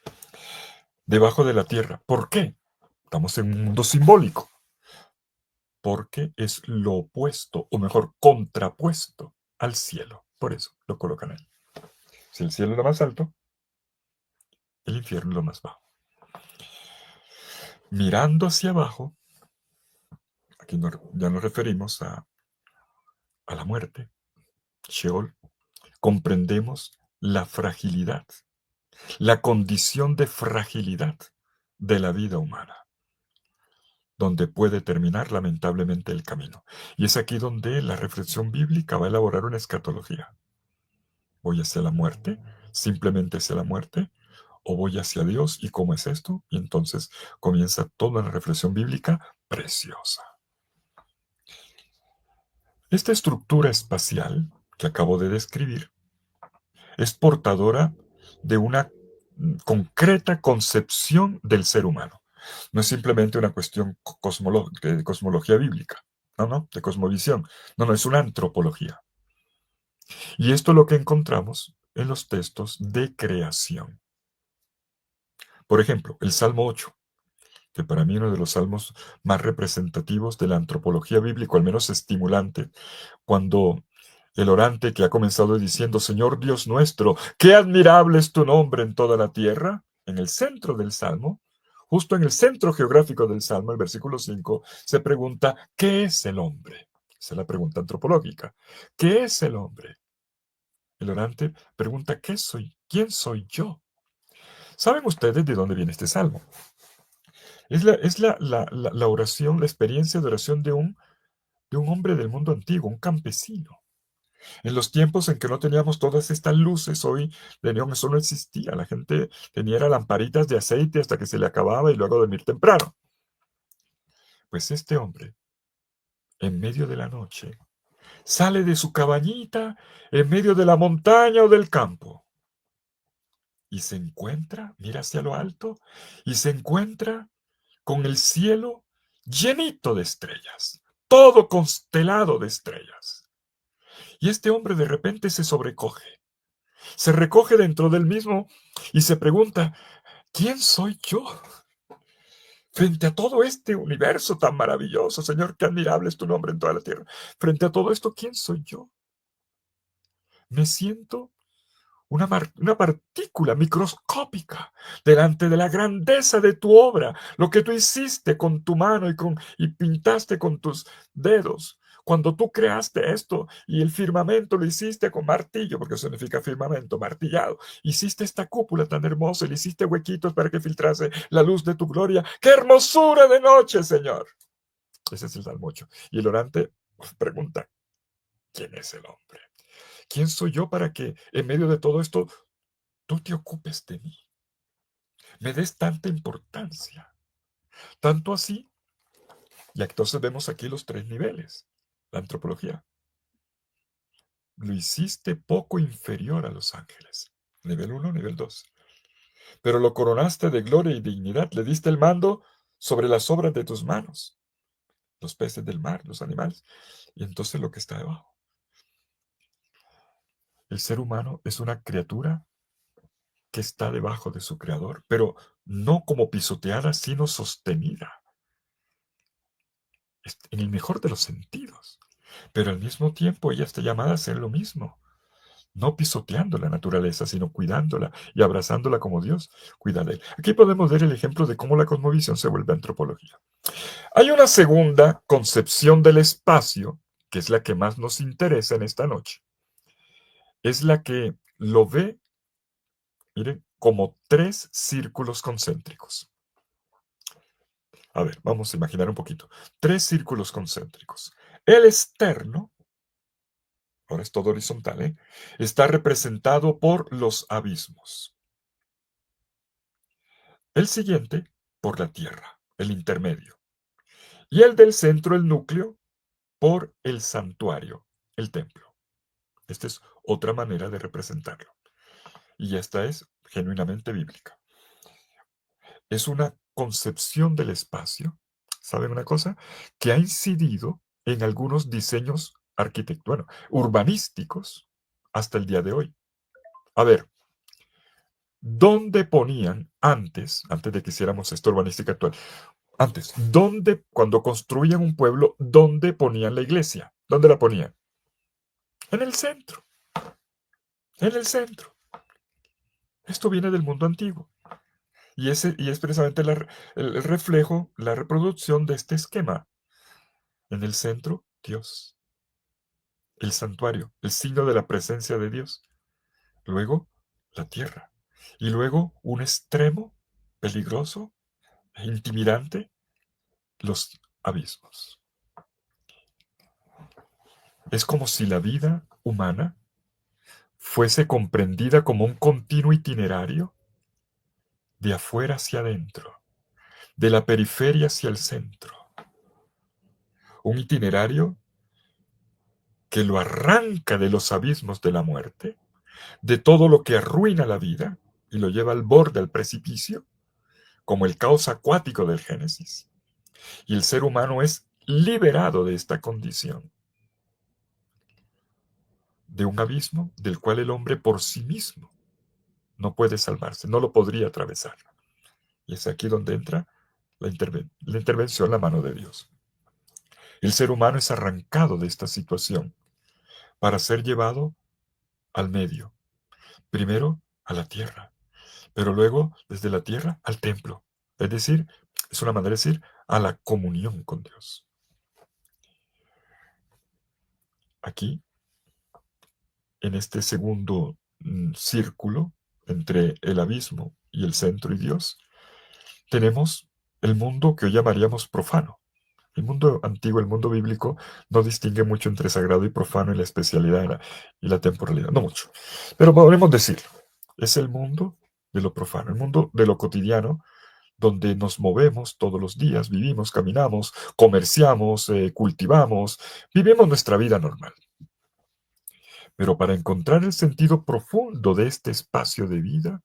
Debajo de la tierra. ¿Por qué? Estamos en un mundo simbólico. Porque es lo opuesto, o mejor, contrapuesto al cielo. Por eso lo colocan ahí. Si el cielo es lo más alto, el infierno es lo más bajo. Mirando hacia abajo, aquí ya nos referimos a la muerte, Sheol, comprendemos la fragilidad, la condición de fragilidad de la vida humana, donde puede terminar lamentablemente el camino. Y es aquí donde la reflexión bíblica va a elaborar una escatología. ¿Voy hacia la muerte? ¿Simplemente hacia la muerte? ¿O voy hacia Dios? ¿Y cómo es esto? Y entonces comienza toda la reflexión bíblica preciosa. Esta estructura espacial que acabo de describir es portadora de una concreta concepción del ser humano. No es simplemente una cuestión de cosmología bíblica, no, de cosmovisión. No, es una antropología. Y esto es lo que encontramos en los textos de creación. Por ejemplo, el Salmo 8, que para mí es uno de los salmos más representativos de la antropología bíblica, al menos estimulante, cuando el orante que ha comenzado diciendo, Señor Dios nuestro, qué admirable es tu nombre en toda la tierra, en el centro del Salmo, justo en el centro geográfico del Salmo, el versículo 5, se pregunta, ¿qué es el hombre? Esa es la pregunta antropológica. ¿Qué es el hombre? El orante pregunta, ¿qué soy? ¿Quién soy yo? ¿Saben ustedes de dónde viene este Salmo? Es la oración, la experiencia de oración de un hombre del mundo antiguo, un campesino. En los tiempos en que no teníamos todas estas luces hoy de neón, eso no existía. La gente tenía lamparitas de aceite hasta que se le acababa y luego dormir temprano. Pues este hombre, en medio de la noche, sale de su cabañita en medio de la montaña o del campo y se encuentra, mira hacia lo alto, y se encuentra con el cielo llenito de estrellas, todo constelado de estrellas. Y este hombre de repente se sobrecoge. Se recoge dentro del mismo y se pregunta, ¿quién soy yo? Frente a todo este universo tan maravilloso, Señor, qué admirable es tu nombre en toda la tierra. Frente a todo esto, ¿quién soy yo? Me siento una partícula microscópica delante de la grandeza de tu obra, lo que tú hiciste con tu mano y pintaste con tus dedos. Cuando tú creaste esto y el firmamento lo hiciste con martillo, porque eso significa firmamento, martillado, hiciste esta cúpula tan hermosa y le hiciste huequitos para que filtrase la luz de tu gloria. ¡Qué hermosura de noche, Señor! Ese es el Salmo 8. Y el orante pregunta, ¿quién es el hombre? ¿Quién soy yo para que en medio de todo esto tú te ocupes de mí? Me des tanta importancia. Tanto así, y entonces vemos aquí los tres niveles, la antropología. Lo hiciste poco inferior a los ángeles. Nivel 1, nivel 2. Pero lo coronaste de gloria y dignidad. Le diste el mando sobre las obras de tus manos. Los peces del mar, los animales. Y entonces lo que está debajo. El ser humano es una criatura que está debajo de su creador, pero no como pisoteada, sino sostenida, en el mejor de los sentidos. Pero al mismo tiempo ella está llamada a hacer lo mismo, no pisoteando la naturaleza, sino cuidándola y abrazándola como Dios cuida de él. Aquí podemos ver el ejemplo de cómo la cosmovisión se vuelve antropología. Hay una segunda concepción del espacio, que es la que más nos interesa en esta noche. Es la que lo ve, miren, como tres círculos concéntricos. A ver, vamos a imaginar un poquito. Tres círculos concéntricos. El externo, ahora es todo horizontal, está representado por los abismos. El siguiente, por la tierra, el intermedio. Y el del centro, el núcleo, por el santuario, el templo. Esta es otra manera de representarlo. Y esta es genuinamente bíblica. Es una concepción del espacio, ¿saben una cosa? Que ha incidido en algunos diseños arquitectónicos, urbanísticos, hasta el día de hoy. A ver, ¿dónde ponían antes de que hiciéramos esta urbanística actual? Antes, ¿dónde, cuando construían un pueblo, dónde ponían la iglesia? ¿Dónde la ponían? En el centro, en el centro. Esto viene del mundo antiguo. Y es precisamente el reflejo, la reproducción de este esquema. En el centro, Dios. El santuario, el signo de la presencia de Dios. Luego, la tierra. Y luego, un extremo peligroso e intimidante, los abismos. Es como si la vida humana fuese comprendida como un continuo itinerario de afuera hacia adentro, de la periferia hacia el centro. Un itinerario que lo arranca de los abismos de la muerte, de todo lo que arruina la vida y lo lleva al borde del precipicio, como el caos acuático del Génesis. Y el ser humano es liberado de esta condición, de un abismo del cual el hombre por sí mismo no puede salvarse, no lo podría atravesar. Y es aquí donde entra la intervención, la mano de Dios. El ser humano es arrancado de esta situación para ser llevado al medio. Primero a la tierra, pero luego desde la tierra al templo. Es decir, es una manera de decir a la comunión con Dios. Aquí, en este segundo círculo entre el abismo y el centro y Dios, tenemos el mundo que hoy llamaríamos profano. El mundo antiguo, el mundo bíblico, no distingue mucho entre sagrado y profano y la especialidad y la temporalidad, no mucho. Pero podemos decirlo, es el mundo de lo profano, el mundo de lo cotidiano, donde nos movemos todos los días, vivimos, caminamos, comerciamos, cultivamos, vivimos nuestra vida normal. Pero para encontrar el sentido profundo de este espacio de vida,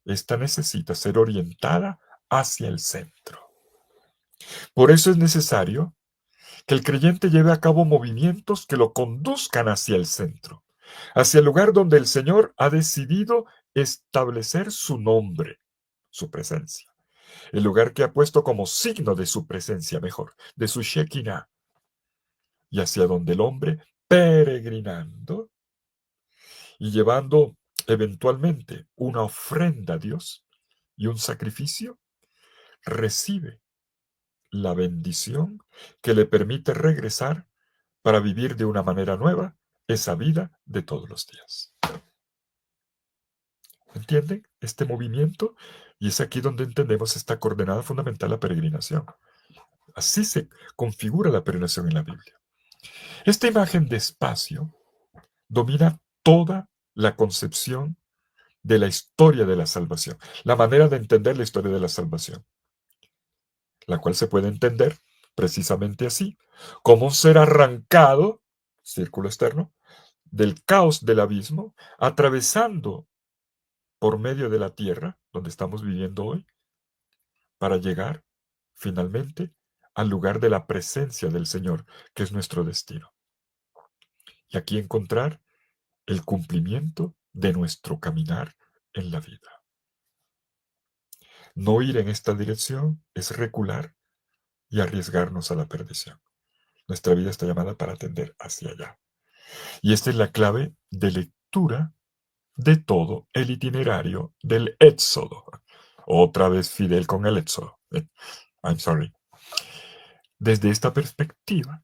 esta necesita ser orientada hacia el centro. Por eso es necesario que el creyente lleve a cabo movimientos que lo conduzcan hacia el centro, hacia el lugar donde el Señor ha decidido establecer su nombre, su presencia, el lugar que ha puesto como signo de su presencia, mejor, de su Shekinah, y hacia donde el hombre, peregrinando y llevando eventualmente una ofrenda a Dios y un sacrificio, recibe la bendición que le permite regresar para vivir de una manera nueva esa vida de todos los días. ¿Entienden este movimiento? Y es aquí donde entendemos esta coordenada fundamental, la peregrinación. Así se configura la peregrinación en la Biblia. Esta imagen de espacio domina toda la concepción de la historia de la salvación, la manera de entender la historia de la salvación, la cual se puede entender precisamente así, como un ser arrancado, círculo externo, del caos del abismo, atravesando por medio de la tierra, donde estamos viviendo hoy, para llegar finalmente al lugar de la presencia del Señor, que es nuestro destino. Y aquí encontrar el cumplimiento de nuestro caminar en la vida. No ir en esta dirección es recular y arriesgarnos a la perdición. Nuestra vida está llamada para tender hacia allá. Y esta es la clave de lectura de todo el itinerario del Éxodo. Otra vez Fidel con el Éxodo. I'm sorry. Desde esta perspectiva,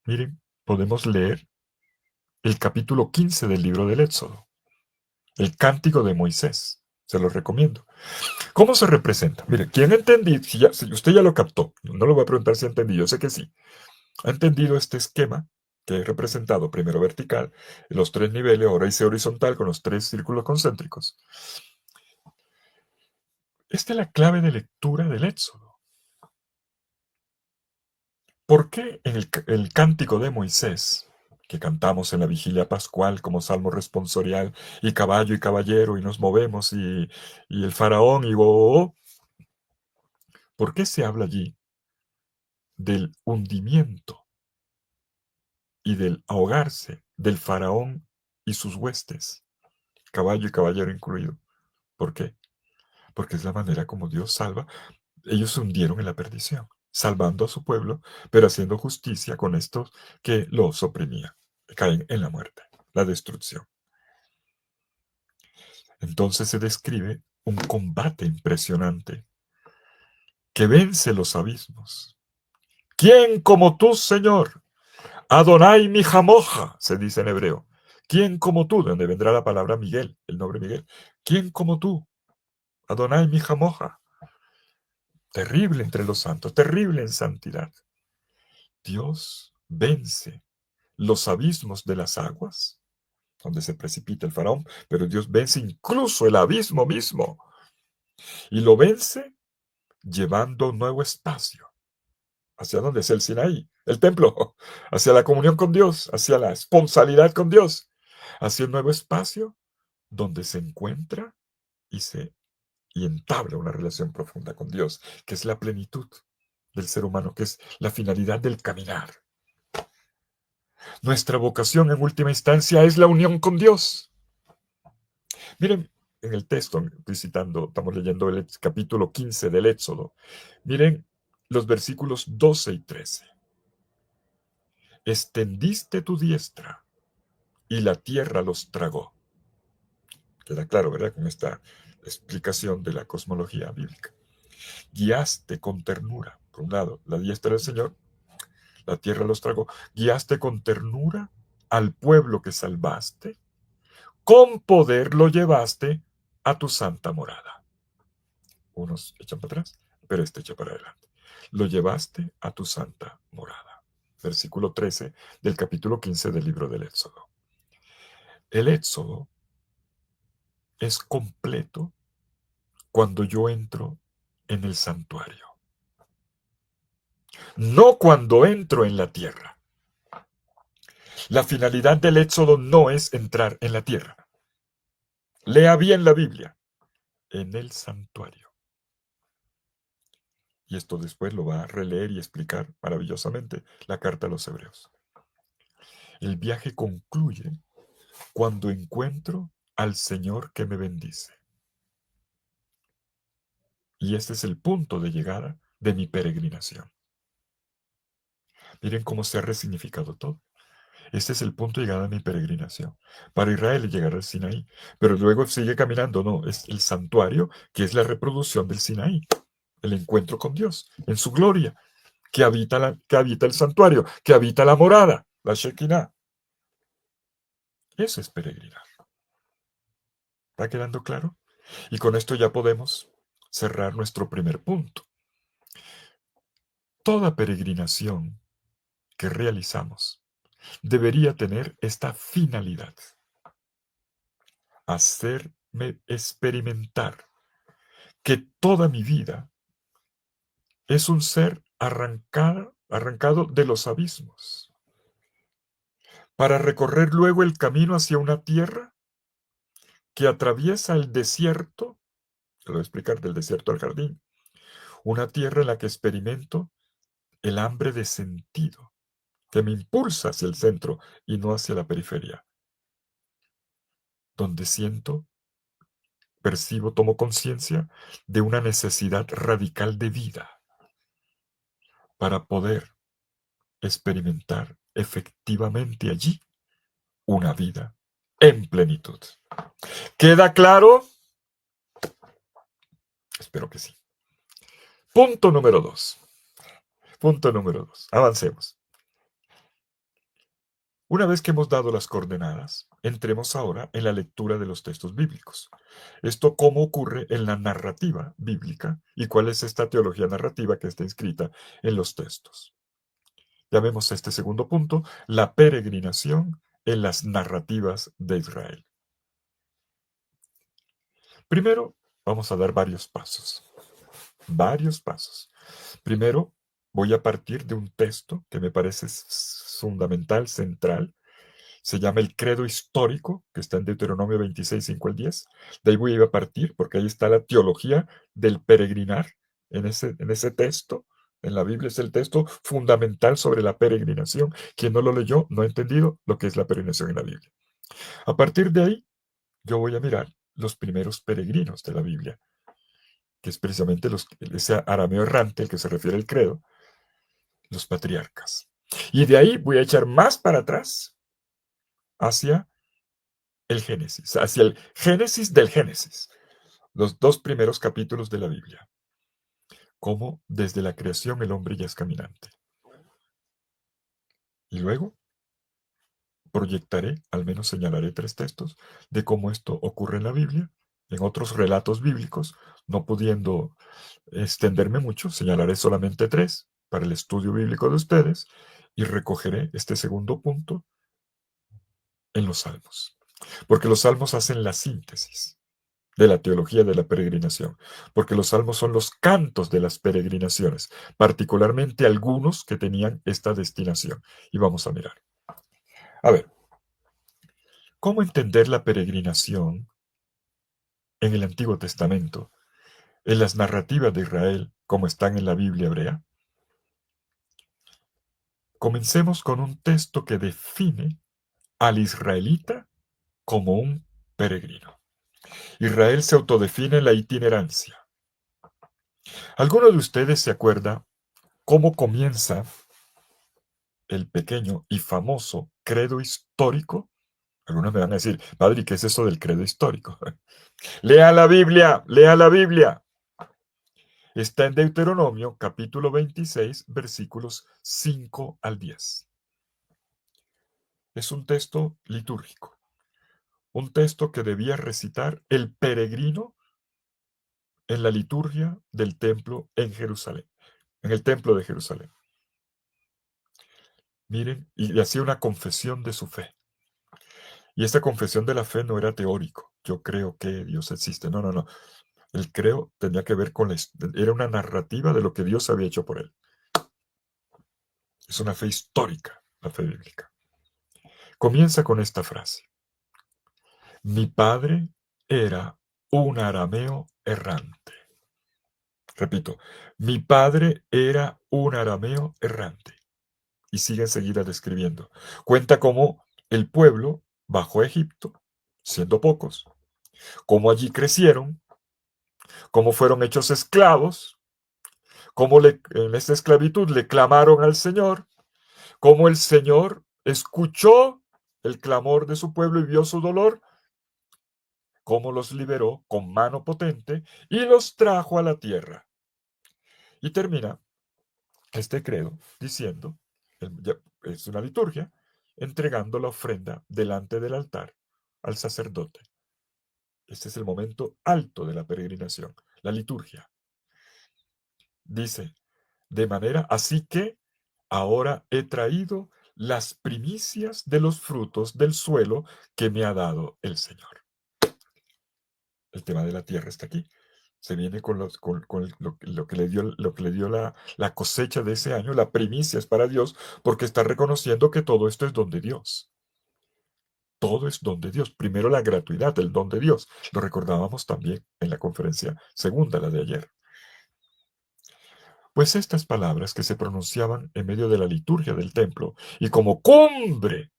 miren, podemos leer el capítulo 15 del libro del Éxodo, el Cántico de Moisés. Se los recomiendo. ¿Cómo se representa? Mire, ¿quién entendí? Si usted ya lo captó, no le voy a preguntar si entendí, yo sé que sí. ¿Ha entendido este esquema que he representado? Primero vertical, en los 3 niveles, ahora hice horizontal con los 3 círculos concéntricos. Esta es la clave de lectura del Éxodo. ¿Por qué en el Cántico de Moisés, que cantamos en la vigilia pascual como salmo responsorial, y caballo y caballero, y nos movemos, y el faraón, y ¿por qué se habla allí del hundimiento y del ahogarse del faraón y sus huestes, caballo y caballero incluido? ¿Por qué? Porque es la manera como Dios salva. Ellos se hundieron en la perdición, salvando a su pueblo, pero haciendo justicia con estos que los oprimían. Caen en la muerte, la destrucción. Entonces se describe un combate impresionante que vence los abismos. ¿Quién como tú, Señor? Adonai mi jamoja, se dice en hebreo. ¿Quién como tú? De donde vendrá la palabra Miguel, el nombre Miguel. ¿Quién como tú? Adonai mi jamoja. Terrible entre los santos, terrible en santidad. Dios vence los abismos de las aguas, donde se precipita el faraón, pero Dios vence incluso el abismo mismo. Y lo vence llevando un nuevo espacio. ¿Hacia dónde? Hacia el Sinaí, el templo, hacia la comunión con Dios, hacia la esponsalidad con Dios, hacia un nuevo espacio donde se encuentra y entabla una relación profunda con Dios, que es la plenitud del ser humano, que es la finalidad del caminar. Nuestra vocación en última instancia es la unión con Dios. Miren, en el texto, estamos leyendo el capítulo 15 del Éxodo. Miren los versículos 12 y 13. Extendiste tu diestra y la tierra los tragó. Queda claro, ¿verdad? Con esta explicación de la cosmología bíblica. Guiaste con ternura, por un lado, la diestra del Señor, la tierra los tragó. Guiaste con ternura al pueblo que salvaste, con poder lo llevaste a tu santa morada. Unos echan para atrás, pero este echa para adelante. Lo llevaste a tu santa morada. Versículo 13 del capítulo 15 del libro del Éxodo. El Éxodo es completo cuando yo entro en el santuario. No cuando entro en la tierra. La finalidad del Éxodo no es entrar en la tierra. Lea bien la Biblia. En el santuario. Y esto después lo va a releer y explicar maravillosamente la carta a los Hebreos. El viaje concluye cuando encuentro al Señor que me bendice. Y este es el punto de llegada de mi peregrinación. Miren cómo se ha resignificado todo. Este es el punto de llegada de mi peregrinación. Para Israel llegar al Sinaí, pero luego sigue caminando, no, es el santuario que es la reproducción del Sinaí, el encuentro con Dios en su gloria, que habita el santuario, que habita la morada, la Shekinah. Eso es peregrinar. ¿Está quedando claro? Y con esto ya podemos cerrar nuestro primer punto. Toda peregrinación que realizamos debería tener esta finalidad: hacerme experimentar que toda mi vida es un ser arrancado de los abismos, para recorrer luego el camino hacia una tierra que atraviesa el desierto. Te lo voy a explicar, del desierto al jardín. Una tierra en la que experimento el hambre de sentido, que me impulsa hacia el centro y no hacia la periferia. donde siento, percibo, tomo conciencia de una necesidad radical de vida para poder experimentar efectivamente allí una vida en plenitud. ¿Queda claro? Espero que sí. Punto número 2. Punto número 2. Avancemos. Una vez que hemos dado las coordenadas, entremos ahora en la lectura de los textos bíblicos. Esto cómo ocurre en la narrativa bíblica y cuál es esta teología narrativa que está inscrita en los textos. Llamemos a este segundo punto la peregrinación en las narrativas de Israel. Primero, vamos a dar varios pasos. Varios pasos. Primero, voy a partir de un texto que me parece fundamental, central. Se llama el credo histórico, que está en Deuteronomio 26, 5 al 10. De ahí voy a partir, porque ahí está la teología del peregrinar, en ese texto. En la Biblia es el texto fundamental sobre la peregrinación. Quien no lo leyó no ha entendido lo que es la peregrinación en la Biblia. A partir de ahí, yo voy a mirar los primeros peregrinos de la Biblia, que es precisamente ese arameo errante al que se refiere el credo, los patriarcas. Y de ahí voy a echar más para atrás hacia el Génesis, hacia el Génesis del Génesis, los 2 primeros capítulos de la Biblia, cómo desde la creación el hombre ya es caminante. Y luego proyectaré, al menos señalaré 3 textos de cómo esto ocurre en la Biblia, en otros relatos bíblicos, no pudiendo extenderme mucho, señalaré solamente 3 para el estudio bíblico de ustedes y recogeré este segundo punto en los salmos, porque los salmos hacen la síntesis de la teología de la peregrinación, porque los salmos son los cantos de las peregrinaciones, particularmente algunos que tenían esta destinación. Y vamos a mirar. A ver, ¿cómo entender la peregrinación en el Antiguo Testamento, en las narrativas de Israel, como están en la Biblia hebrea? Comencemos con un texto que define al israelita como un peregrino. Israel se autodefine en la itinerancia. ¿Alguno de ustedes se acuerda cómo comienza el pequeño y famoso credo histórico? Algunos me van a decir, padre, ¿qué es eso del credo histórico? Lea la Biblia, lea la Biblia. Está en Deuteronomio, capítulo 26, versículos 5 al 10. Es un texto litúrgico, un texto que debía recitar el peregrino en la liturgia del templo en Jerusalén, en el templo de Jerusalén. Miren, y hacía una confesión de su fe. Y esta confesión de la fe no era teórico. Yo creo que Dios existe. No, no, no. El creo tenía que ver con era una narrativa de lo que Dios había hecho por él. Es una fe histórica, la fe bíblica. Comienza con esta frase. Mi padre era un arameo errante. Repito, mi padre era un arameo errante. Y sigue enseguida describiendo. Cuenta cómo el pueblo bajó a Egipto, siendo pocos, cómo allí crecieron, cómo fueron hechos esclavos, cómo en esta esclavitud le clamaron al Señor, cómo el Señor escuchó el clamor de su pueblo y vio su dolor, cómo los liberó con mano potente y los trajo a la tierra. Y termina este credo diciendo, es una liturgia, entregando la ofrenda delante del altar al sacerdote. Este es el momento alto de la peregrinación, la liturgia. Dice, de manera, así que ahora he traído las primicias de los frutos del suelo que me ha dado el Señor. El tema de la tierra está aquí. Se viene con lo que le dio la cosecha de ese año, la primicia es para Dios, porque está reconociendo que todo esto es don de Dios. Todo es don de Dios. Primero la gratuidad, el don de Dios. Lo recordábamos también en la conferencia segunda, la de ayer. Pues estas palabras que se pronunciaban en medio de la liturgia del templo y como cumbre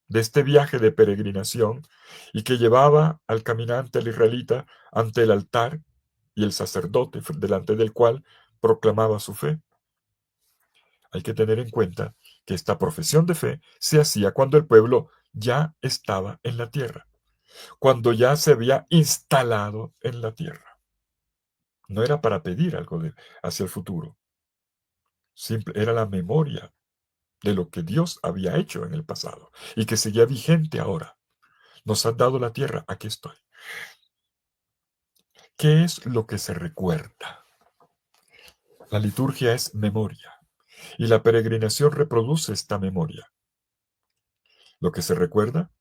de este viaje de peregrinación y que llevaba al caminante, al israelita, ante el altar y el sacerdote delante del cual proclamaba su fe. Hay que tener en cuenta que esta profesión de fe se hacía cuando el pueblo ya estaba en la tierra, cuando ya se había instalado en la tierra. No era para pedir algo hacia el futuro. Simple, era la memoria de lo que Dios había hecho en el pasado y que seguía vigente ahora. Nos has dado la tierra, aquí estoy. ¿Qué es lo que se recuerda? La liturgia es memoria y la peregrinación reproduce esta memoria. Lo que se recuerda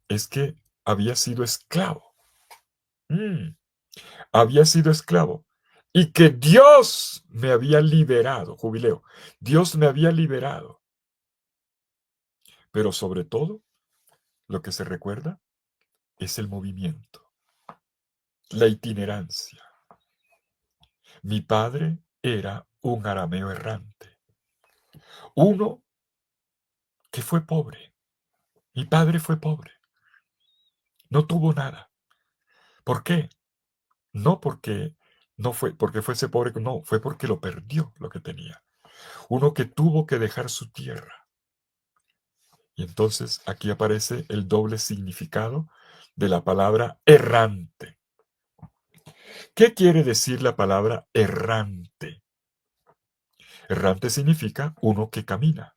es que había sido esclavo. Había sido esclavo y que Dios me había liberado, jubileo. Dios me había liberado. Pero sobre todo, lo que se recuerda es el movimiento, la itinerancia. Mi padre era un arameo errante, uno que fue pobre. Mi padre fue pobre, no tuvo nada. ¿Por qué? No porque no fue porque fuese pobre, no, fue porque lo perdió lo que tenía. Uno que tuvo que dejar su tierra. Y entonces aquí aparece el doble significado de la palabra errante. ¿Qué quiere decir la palabra errante? Errante significa uno que camina,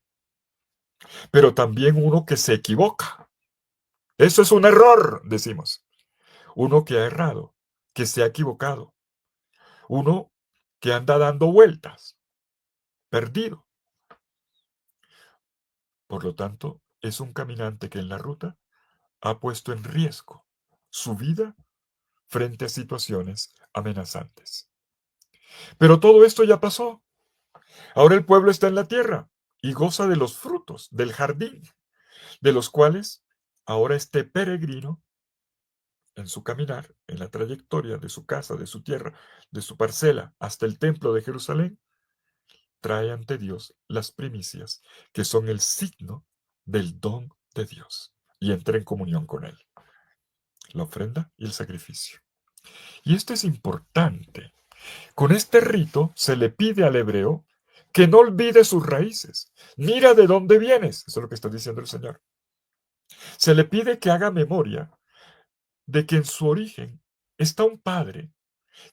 pero también uno que se equivoca. Eso es un error, decimos. Uno que ha errado, que se ha equivocado. Uno que anda dando vueltas, perdido. Por lo tanto, es un caminante que en la ruta ha puesto en riesgo su vida frente a situaciones amenazantes. Pero todo esto ya pasó. Ahora el pueblo está en la tierra y goza de los frutos del jardín, de los cuales ahora este peregrino, en su caminar, en la trayectoria de su casa, de su tierra, de su parcela, hasta el templo de Jerusalén, trae ante Dios las primicias, que son el signo del don de Dios, y entra en comunión con Él. La ofrenda y el sacrificio. Y esto es importante. Con este rito se le pide al hebreo que no olvide sus raíces. Mira de dónde vienes. Eso es lo que está diciendo el Señor. Se le pide que haga memoria de que en su origen está un padre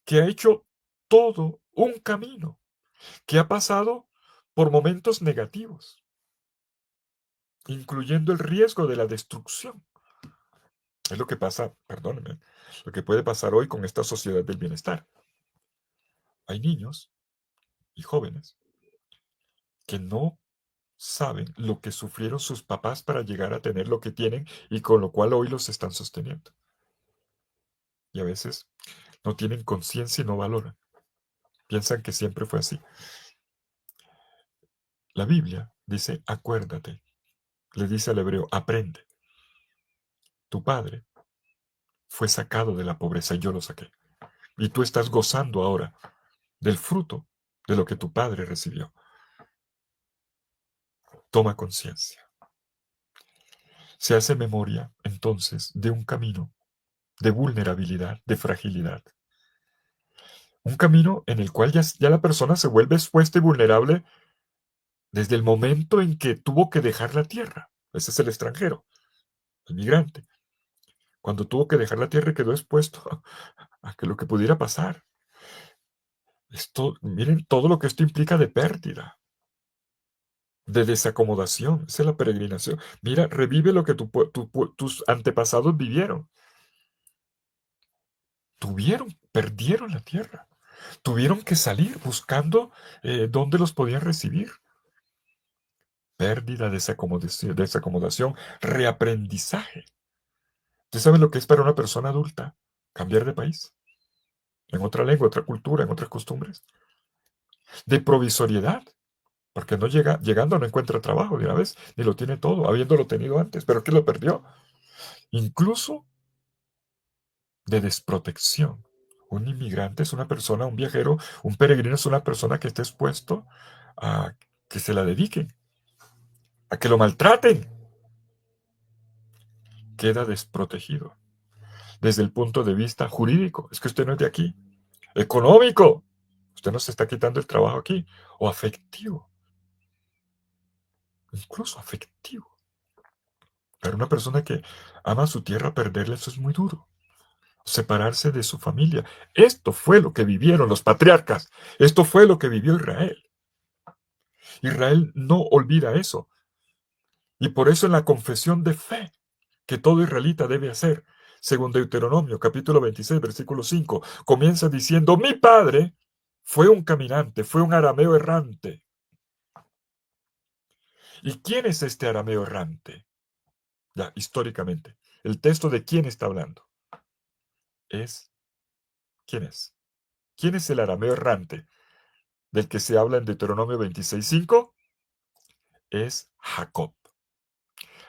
que ha hecho todo un camino, que ha pasado por momentos negativos, incluyendo el riesgo de la destrucción. Es lo que pasa, perdónenme, lo que puede pasar hoy con esta sociedad del bienestar. Hay niños y jóvenes que no saben lo que sufrieron sus papás para llegar a tener lo que tienen y con lo cual hoy los están sosteniendo. Y a veces no tienen conciencia y no valoran. Piensan que siempre fue así. La Biblia dice, acuérdate. Le dice al hebreo, aprende. Tu padre fue sacado de la pobreza y yo lo saqué. Y tú estás gozando ahora del fruto de lo que tu padre recibió. Toma conciencia. Se hace memoria, entonces, de un camino de vulnerabilidad, de fragilidad. Un camino en el cual ya la persona se vuelve expuesta y vulnerable desde el momento en que tuvo que dejar la tierra. Ese es el extranjero, el migrante. Cuando tuvo que dejar la tierra quedó expuesto a que lo que pudiera pasar. Miren todo lo que esto implica de pérdida, de desacomodación. Esa es la peregrinación. Mira, revive lo que tus antepasados vivieron. Perdieron la tierra. Tuvieron que salir buscando dónde los podían recibir. Pérdida, desacomodación, reaprendizaje. ¿Usted sabe lo que es para una persona adulta cambiar de país? En otra lengua, otra cultura, en otras costumbres. De provisoriedad, porque no llegando no encuentra trabajo de una vez, ni lo tiene todo, habiéndolo tenido antes, pero que lo perdió. Incluso de desprotección. Un inmigrante es una persona, un viajero, un peregrino es una persona que está expuesto a que se la dediquen, a que lo maltraten. queda desprotegido desde el punto de vista jurídico. Es que usted no es de aquí. Económico. Usted no se está quitando el trabajo aquí. O afectivo. Incluso afectivo. Para una persona que ama su tierra, perderla, eso es muy duro. Separarse de su familia. Esto fue lo que vivieron los patriarcas. Esto fue lo que vivió Israel. Israel no olvida eso. Y por eso en la confesión de fe que todo israelita debe hacer, según Deuteronomio capítulo 26, versículo 5, comienza diciendo, mi padre fue un caminante, fue un arameo errante. ¿Y quién es este arameo errante? Ya, históricamente. El texto de quién está hablando es, ¿quién es? ¿Quién es el arameo errante del que se habla en Deuteronomio 26:5? Es Jacob.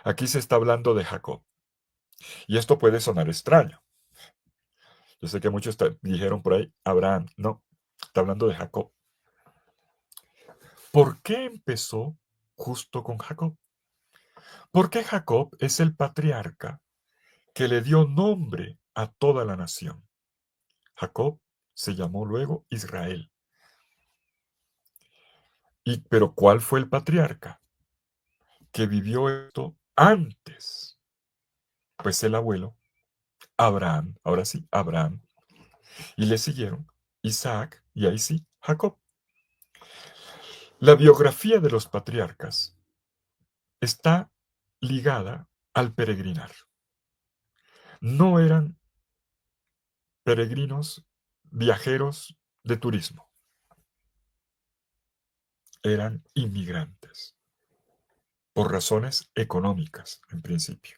Aquí se está hablando de Jacob. Y esto puede sonar extraño. Yo sé que muchos dijeron por ahí, Abraham. No, está hablando de Jacob. ¿Por qué empezó justo con Jacob? Porque Jacob es el patriarca que le dio nombre a toda la nación. Jacob se llamó luego Israel. Pero ¿cuál fue el patriarca que vivió esto antes? Pues el abuelo, Abraham, ahora sí, Abraham. Y le siguieron Isaac y ahí sí, Jacob. La biografía de los patriarcas está ligada al peregrinar. No eran peregrinos, viajeros de turismo. Eran inmigrantes, por razones económicas, en principio.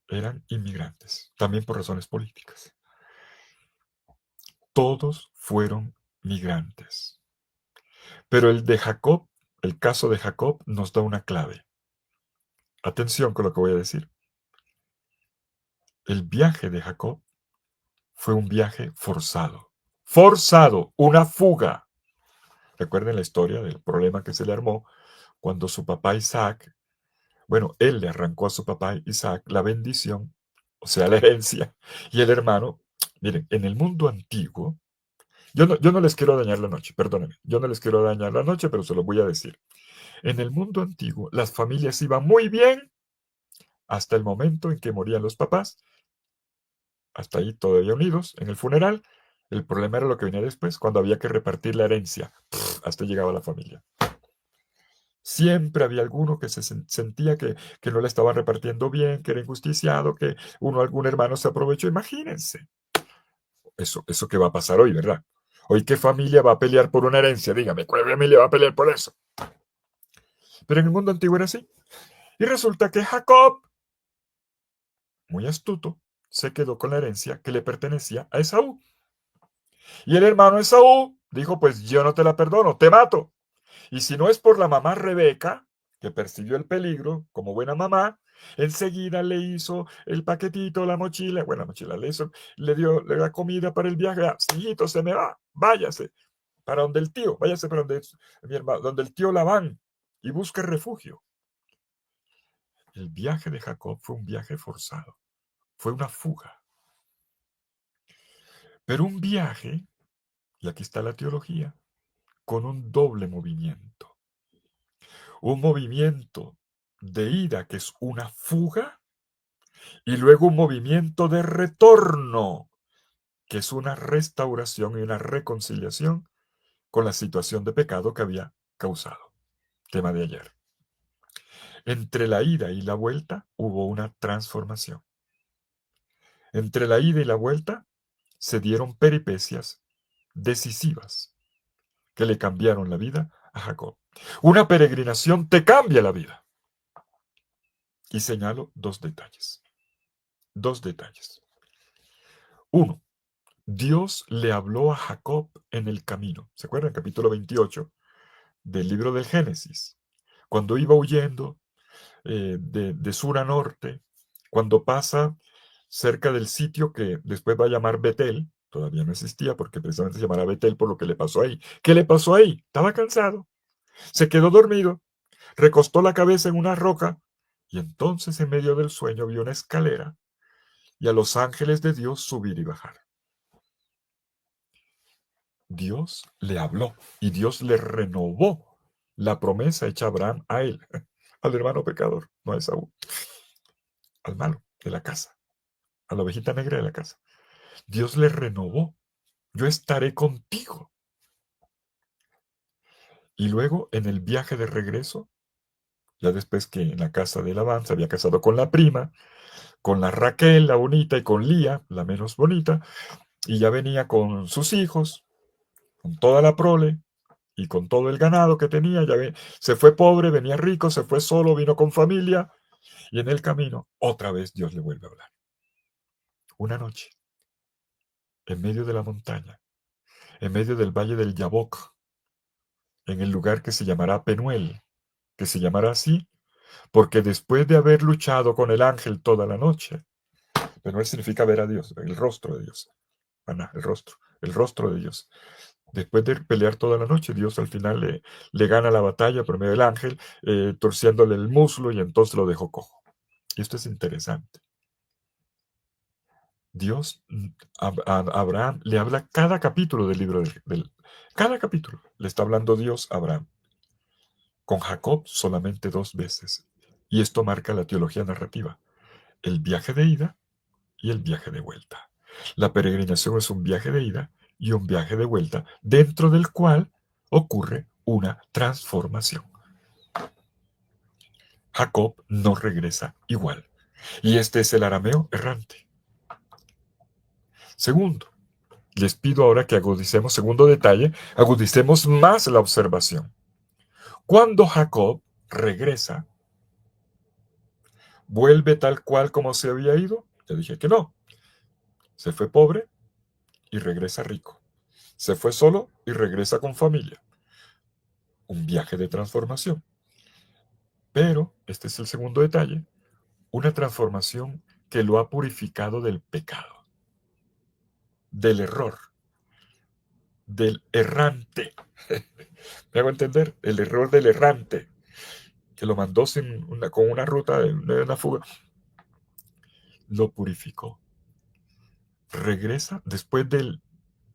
Eran inmigrantes, también por razones políticas. Todos fueron migrantes. Pero el de Jacob, el caso de Jacob, nos da una clave. Atención con lo que voy a decir. El viaje de Jacob fue un viaje forzado. Forzado, una fuga. Recuerden la historia del problema que se le armó cuando su papá Isaac, bueno, él le arrancó a su papá Isaac la bendición, o sea, la herencia, y el hermano, miren, en el mundo antiguo, yo no les quiero dañar la noche, perdónenme, yo no les quiero dañar la noche, pero se lo voy a decir. En el mundo antiguo, las familias iban muy bien hasta el momento en que morían los papás, hasta ahí todavía unidos en el funeral. El problema era lo que venía después, cuando había que repartir la herencia. Hasta llegaba la familia. Siempre había alguno que se sentía que no le estaban repartiendo bien, que era injusticiado, que algún hermano se aprovechó. Imagínense. Eso que va a pasar hoy, ¿verdad? Hoy, ¿qué familia va a pelear por una herencia? Dígame, ¿cuál familia va a pelear por eso? Pero en el mundo antiguo era así. Y resulta que Jacob, muy astuto, se quedó con la herencia que le pertenecía a Esaú. Y el hermano Esaú dijo, pues yo no te la perdono, te mato. Y si no es por la mamá Rebeca, que persiguió el peligro como buena mamá, enseguida le hizo el paquetito, la mochila, bueno, la mochila le dio la comida para el viaje. Ah, hijito, se me va, váyase para donde el tío, váyase para donde mi hermano, donde el tío Labán y busque refugio. El viaje de Jacob fue un viaje forzado, fue una fuga. Pero un viaje, y aquí está la teología, con un doble movimiento. Un movimiento de ida, que es una fuga, y luego un movimiento de retorno, que es una restauración y una reconciliación con la situación de pecado que había causado. Tema de ayer. Entre la ida y la vuelta hubo una transformación. Entre la ida y la vuelta se dieron peripecias decisivas que le cambiaron la vida a Jacob. Una peregrinación te cambia la vida. Y señalo dos detalles. Dos detalles. Uno, Dios le habló a Jacob en el camino. ¿Se acuerdan? Capítulo 28 del libro del Génesis. Cuando iba huyendo de sur a norte, cuando pasa cerca del sitio que después va a llamar Betel, todavía no existía porque precisamente se llamará Betel por lo que le pasó ahí. ¿Qué le pasó ahí? Estaba cansado, se quedó dormido, recostó la cabeza en una roca Y entonces en medio del sueño vio una escalera y a los ángeles de Dios subir y bajar. Dios le habló y Dios le renovó la promesa hecha a Abraham a él, al hermano pecador, no a Esaú, al malo de la casa, a la ovejita negra de la casa. Dios le renovó: yo estaré contigo. Y luego en el viaje de regreso, ya después que en la casa de Labán se había casado con la prima, con la Raquel, la bonita, y con Lía, la menos bonita, y ya venía con sus hijos, con toda la prole y con todo el ganado que tenía. Se fue pobre, venía rico, se fue solo, vino con familia, y en el camino otra vez Dios le vuelve a hablar. Una noche, en medio de la montaña, en medio del valle del Yabok, en el lugar que se llamará Penuel, que se llamará así porque después de haber luchado con el ángel toda la noche, Penuel significa ver a Dios, el rostro de Dios, Aná, el rostro de Dios. Después de pelear toda la noche, Dios al final le gana la batalla por medio del ángel, torciéndole el muslo, y entonces lo dejó cojo. Y esto es interesante. Dios a Abraham le habla cada capítulo del libro cada capítulo le está hablando Dios a Abraham. Con Jacob solamente 2 veces. Y esto marca la teología narrativa: el viaje de ida y el viaje de vuelta. La peregrinación es un viaje de ida y un viaje de vuelta, dentro del cual ocurre una transformación. Jacob no regresa igual. Y este es el arameo errante. Segundo, les pido ahora que agudicemos, segundo detalle, agudicemos más la observación. Cuando Jacob regresa, ¿vuelve tal cual como se había ido? Ya dije que no. Se fue pobre y regresa rico. Se fue solo y regresa con familia. Un viaje de transformación. Pero, este es el segundo detalle, una transformación que lo ha purificado del pecado, del error, del errante. ¿Me hago entender? El error del errante, que lo mandó con una ruta de una fuga. Lo purificó. Regresa después de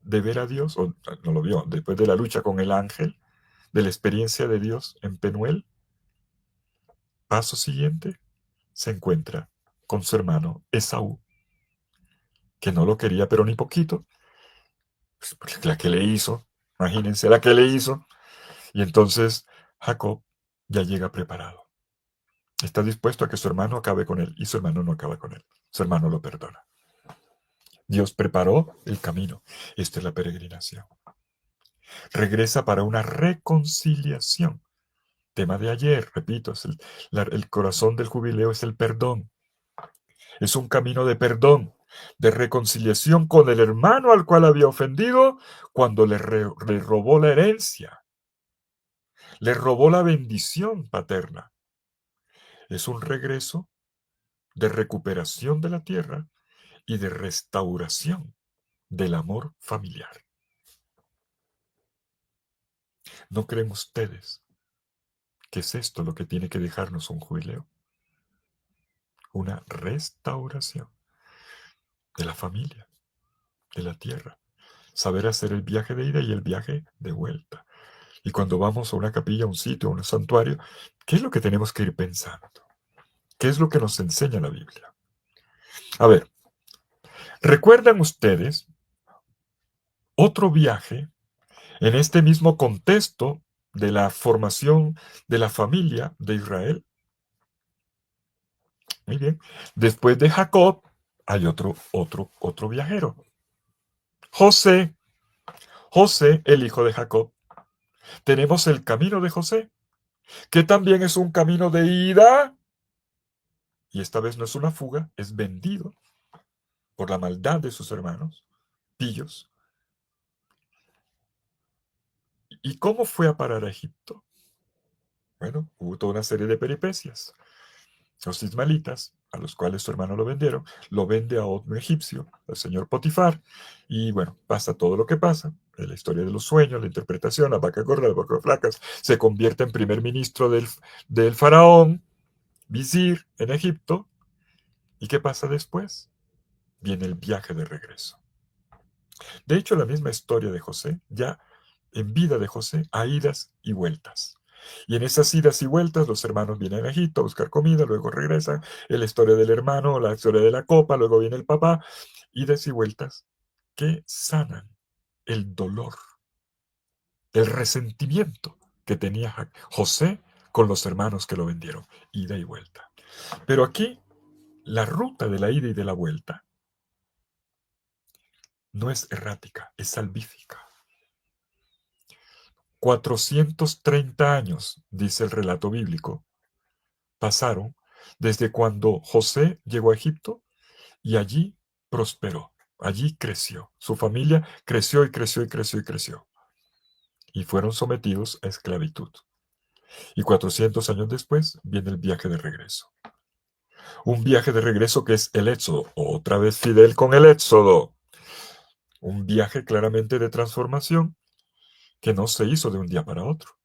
ver a Dios, o no lo vio, después de la lucha con el ángel, de la experiencia de Dios en Penuel. Paso siguiente, se encuentra con su hermano Esaú, que no lo quería pero ni poquito. Pues, la que le hizo, imagínense la que le hizo. Y entonces Jacob ya llega preparado. Está dispuesto a que su hermano acabe con él, y su hermano no acaba con él. Su hermano lo perdona. Dios preparó el camino. Esta es la peregrinación. Regresa para una reconciliación. Tema de ayer, repito, el corazón del jubileo es el perdón. Es un camino de perdón, de reconciliación con el hermano al cual había ofendido cuando le robó la herencia, le robó la bendición paterna. Es un regreso de recuperación de la tierra y de restauración del amor familiar. ¿No creen ustedes que es esto lo que tiene que dejarnos un jubileo? Una restauración de la familia, de la tierra. Saber hacer el viaje de ida y el viaje de vuelta. Y cuando vamos a una capilla, a un sitio, a un santuario, ¿qué es lo que tenemos que ir pensando? ¿Qué es lo que nos enseña la Biblia? A ver, ¿recuerdan ustedes otro viaje en este mismo contexto de la formación de la familia de Israel? Muy bien. Después de Jacob hay otro viajero. José, el hijo de Jacob. Tenemos el camino de José, que también es un camino de ida. Y esta vez no es una fuga, es vendido por la maldad de sus hermanos, pillos. ¿Y cómo fue a parar a Egipto? Bueno, hubo toda una serie de peripecias. Los ismaelitas, a los cuales su hermano lo vendieron, lo vende a otro egipcio, el señor Potifar, y bueno, pasa todo lo que pasa. La historia de los sueños, la interpretación, las vacas gordas, las vacas flacas, se convierte en primer ministro del faraón, visir en Egipto. ¿Y qué pasa después? Viene el viaje de regreso. De hecho, la misma historia de José, ya en vida de José, hay idas y vueltas. Y en esas idas y vueltas, los hermanos vienen a Egipto a buscar comida, luego regresan, es la historia del hermano, la historia de la copa, luego viene el papá, idas y vueltas que sanan el dolor, el resentimiento que tenía José con los hermanos que lo vendieron, ida y vuelta. Pero aquí, la ruta de la ida y de la vuelta no es errática, es salvífica. 430 años, dice el relato bíblico, pasaron desde cuando José llegó a Egipto y allí prosperó, allí creció. Su familia creció y creció y creció y creció. Y fueron sometidos a esclavitud. Y 400 años después viene el viaje de regreso. Un viaje de regreso que es el éxodo. Otra vez Fidel con el éxodo. Un viaje claramente de transformación que no se hizo de un día para otro.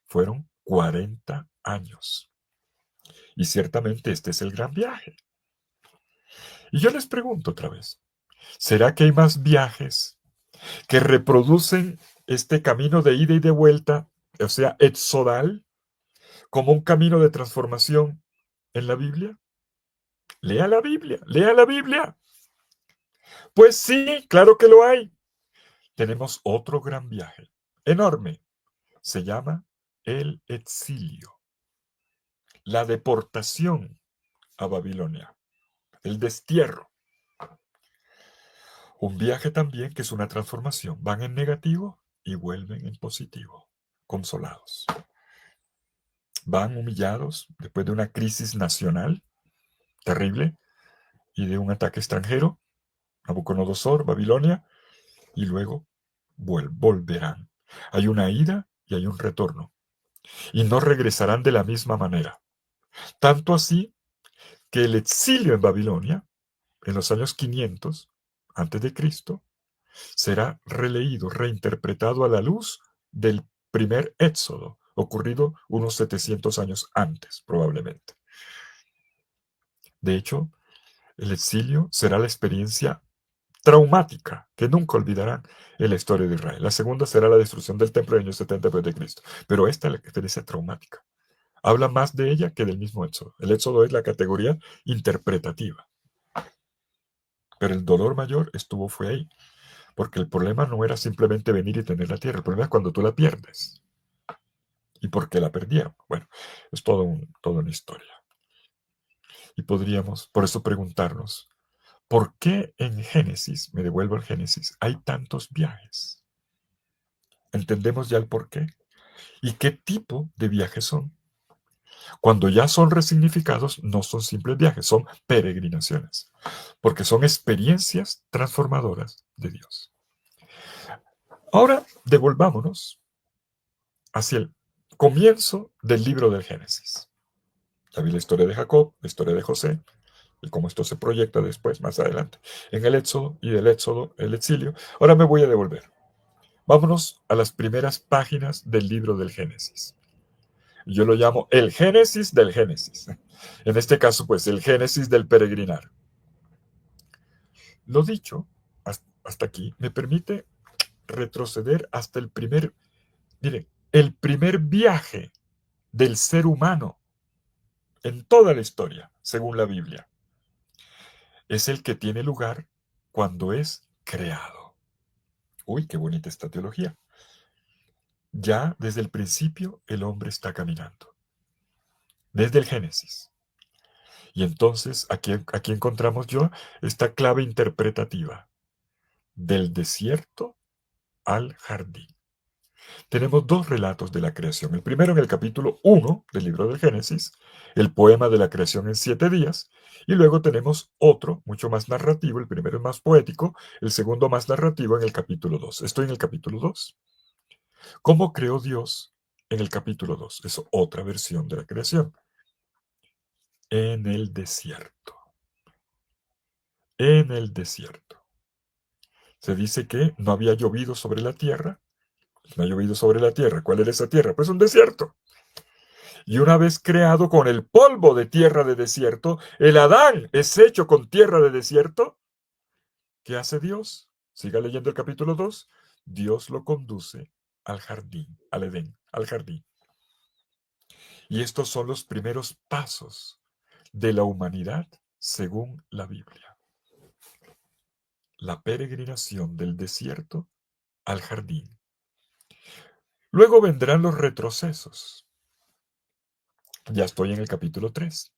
Fueron 40 años. Y ciertamente este es el gran viaje. Y yo les pregunto otra vez, ¿será que hay más viajes que reproducen este camino de ida y de vuelta, o sea, exodal, como un camino de transformación en la Biblia? Lea la Biblia, lea la Biblia. Pues sí, claro que lo hay. Tenemos otro gran viaje, enorme. Se llama el exilio, la deportación a Babilonia, el destierro. Un viaje también que es una transformación. Van en negativo y vuelven en positivo, consolados. Van humillados después de una crisis nacional terrible y de un ataque extranjero, Nabucodonosor, Babilonia, y luego volverán. Hay una ida y hay un retorno. Y no regresarán de la misma manera. Tanto así que el exilio en Babilonia, en los años 500 antes de Cristo, será releído, reinterpretado a la luz del primer éxodo, ocurrido unos 700 años antes, probablemente. De hecho, el exilio será la experiencia traumática que nunca olvidarán en la historia de Israel. La segunda será la destrucción del templo en el año 70 después de Cristo. Pero esta es la experiencia traumática. Habla más de ella que del mismo éxodo. El éxodo es la categoría interpretativa. Pero el dolor mayor fue ahí. Porque el problema no era simplemente venir y tener la tierra. El problema es cuando tú la pierdes. ¿Y por qué la perdieron? Bueno, es toda una historia. Y podríamos, por eso, preguntarnos, ¿por qué en Génesis, me devuelvo al Génesis, hay tantos viajes? ¿Entendemos ya el por qué? ¿Y qué tipo de viajes son? Cuando ya son resignificados, no son simples viajes, son peregrinaciones, porque son experiencias transformadoras de Dios. Ahora, devolvámonos hacia el comienzo del libro del Génesis. Ya vi la historia de Jacob, la historia de José, y cómo esto se proyecta después, más adelante, en el éxodo, y del éxodo, el exilio. Ahora me voy a devolver. Vámonos a las primeras páginas del libro del Génesis. Yo lo llamo el Génesis del Génesis. En este caso, pues, el Génesis del peregrinar. Lo dicho hasta aquí me permite retroceder hasta el primer viaje del ser humano en toda la historia, según la Biblia. Es el que tiene lugar cuando es creado. Uy, qué bonita esta teología. Ya desde el principio el hombre está caminando. Desde el Génesis. Y entonces aquí encontramos esta clave interpretativa. Del desierto al jardín. Tenemos dos relatos de la creación. El primero en el capítulo 1 del libro del Génesis, el poema de la creación en 7 días, y luego tenemos otro, mucho más narrativo, el primero es más poético, el segundo más narrativo en el capítulo 2. Estoy en el capítulo 2. ¿Cómo creó Dios en el capítulo 2? Es otra versión de la creación. En el desierto. En el desierto. Se dice que no había llovido sobre la tierra. No ha llovido sobre la tierra. ¿Cuál era esa tierra? Pues un desierto. Y una vez creado con el polvo de tierra de desierto, el Adán es hecho con tierra de desierto. ¿Qué hace Dios? Siga leyendo el capítulo 2. Dios lo conduce al jardín, al Edén, al jardín. Y estos son los primeros pasos de la humanidad según la Biblia. La peregrinación del desierto al jardín. Luego vendrán los retrocesos. Ya estoy en el capítulo 3.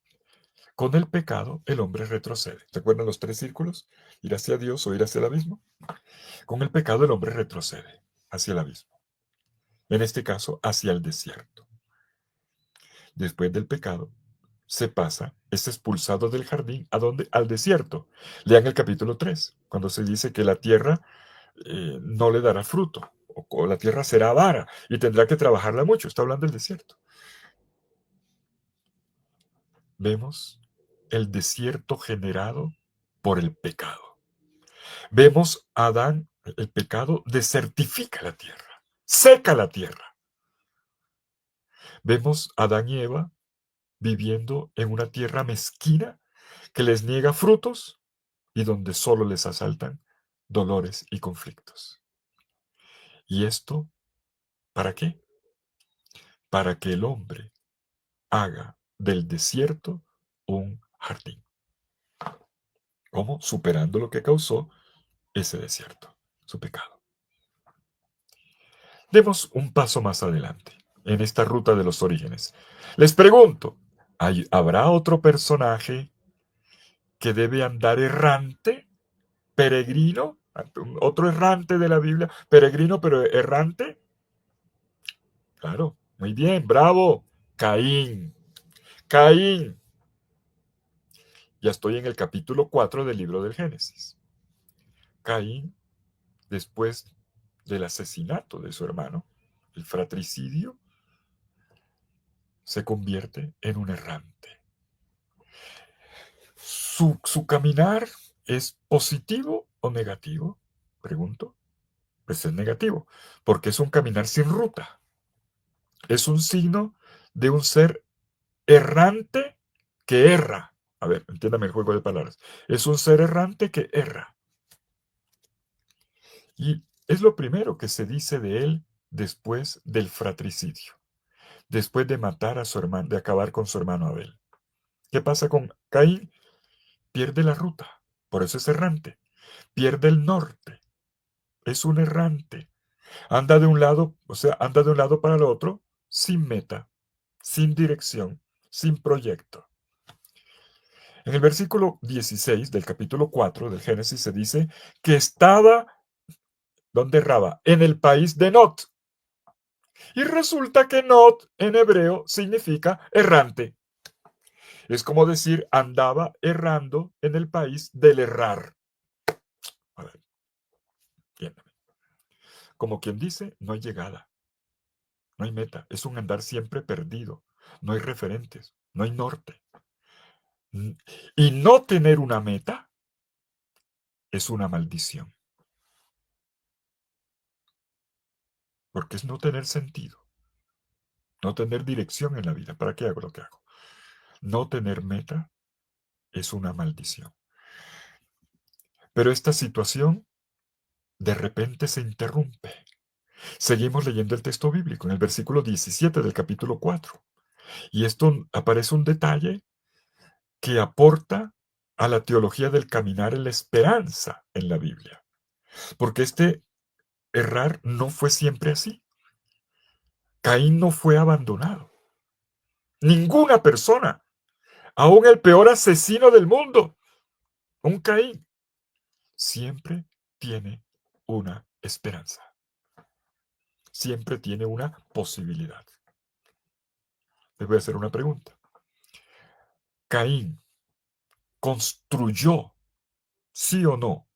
Con el pecado, el hombre retrocede. ¿Recuerdan los 3 círculos? Ir hacia Dios o ir hacia el abismo. Con el pecado, el hombre retrocede hacia el abismo. En este caso, hacia el desierto. Después del pecado, se pasa, es expulsado del jardín, ¿a dónde? Al desierto. Lean el capítulo 3, cuando se dice que la tierra no le dará fruto, o la tierra será avara y tendrá que trabajarla mucho. Está hablando del desierto. Vemos el desierto generado por el pecado. Vemos a Adán, el pecado desertifica la tierra, seca la tierra. Vemos a Adán y Eva viviendo en una tierra mezquina que les niega frutos y donde solo les asaltan dolores y conflictos. ¿Y esto para qué? Para que el hombre haga del desierto un jardín. ¿Cómo? Superando lo que causó ese desierto, su pecado. Demos un paso más adelante en esta ruta de los orígenes. Les pregunto, ¿habrá otro personaje que debe andar errante, peregrino? ¿Otro errante de la Biblia? ¿Peregrino pero errante? Claro, muy bien, bravo. Caín. Caín. Ya estoy en el capítulo 4 del libro del Génesis. Caín, después del asesinato de su hermano, el fratricidio, se convierte en un errante. ¿Su caminar es positivo o negativo? Pregunto. Pues es negativo, porque es un caminar sin ruta. Es un signo de un ser errante que erra. A ver, entiéndame el juego de palabras. Es un ser errante que erra. Y es lo primero que se dice de él después del fratricidio, después de matar a su hermano, de acabar con su hermano Abel. ¿Qué pasa con Caín? Pierde la ruta, por eso es errante. Pierde el norte, es un errante. Anda de un lado, o sea, anda de un lado para el otro, sin meta, sin dirección, sin proyecto. En el versículo 16 del capítulo 4 del Génesis se dice que estaba, ¿dónde erraba? En el país de Not. Y resulta que Not en hebreo significa errante. Es como decir, andaba errando en el país del errar. A ver, entiéndame. Como quien dice, no hay llegada, no hay meta. Es un andar siempre perdido. No hay referentes, no hay norte. Y no tener una meta es una maldición. Porque es no tener sentido, no tener dirección en la vida. ¿Para qué hago lo que hago? No tener meta es una maldición. Pero esta situación de repente se interrumpe. Seguimos leyendo el texto bíblico en el versículo 17 del capítulo 4. Y esto aparece un detalle que aporta a la teología del caminar en la esperanza en la Biblia. Porque este errar no fue siempre así. Caín no fue abandonado. Ninguna persona, aún el peor asesino del mundo, un Caín, siempre tiene una esperanza. Siempre tiene una posibilidad. Les voy a hacer una pregunta. ¿Caín construyó, sí o no,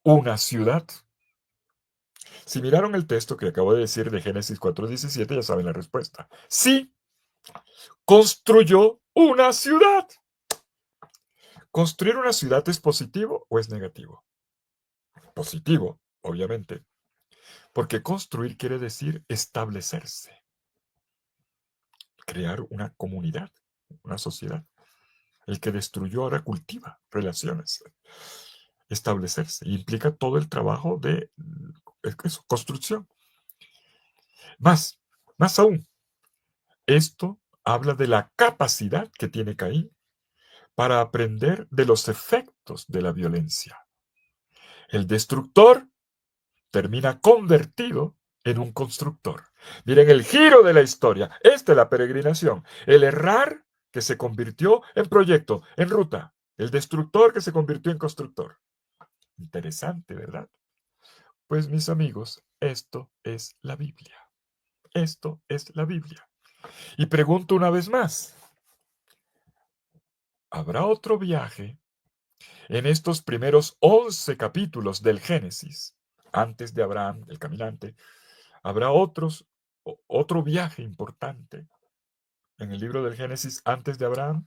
una ciudad? Si miraron el texto que acabo de decir de Génesis 4:17, ya saben la respuesta. Sí, construyó una ciudad. ¿Construir una ciudad es positivo o es negativo? Positivo, obviamente, porque construir quiere decir establecerse. crear una comunidad, una sociedad. El que destruyó ahora cultiva relaciones, establecerse, implica todo el trabajo de construcción. Más aún, esto habla de la capacidad que tiene Caín para aprender de los efectos de la violencia. El destructor termina convertido en un constructor. Miren el giro de la historia. Esta es la peregrinación. El errar que se convirtió en proyecto, en ruta. El destructor que se convirtió en constructor. Interesante, ¿verdad? Pues mis amigos, esto es la Biblia. Esto es la Biblia. Y pregunto una vez más, ¿habrá otro viaje en estos primeros 11 capítulos del Génesis, antes de Abraham, el caminante? ¿Habrá otro viaje importante en el libro del Génesis antes de Abraham?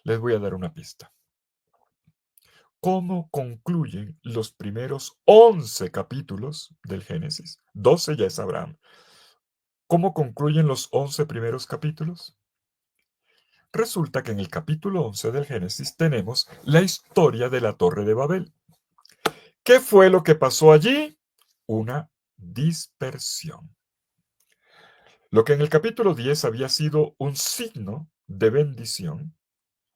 Les voy a dar una pista. ¿Cómo concluyen los primeros 11 capítulos del Génesis? 12 ya es Abraham. ¿Cómo concluyen los 11 primeros capítulos? Resulta que en el capítulo 11 del Génesis tenemos la historia de la Torre de Babel. ¿Qué fue lo que pasó allí? Una dispersión. Lo que en el capítulo 10 había sido un signo de bendición,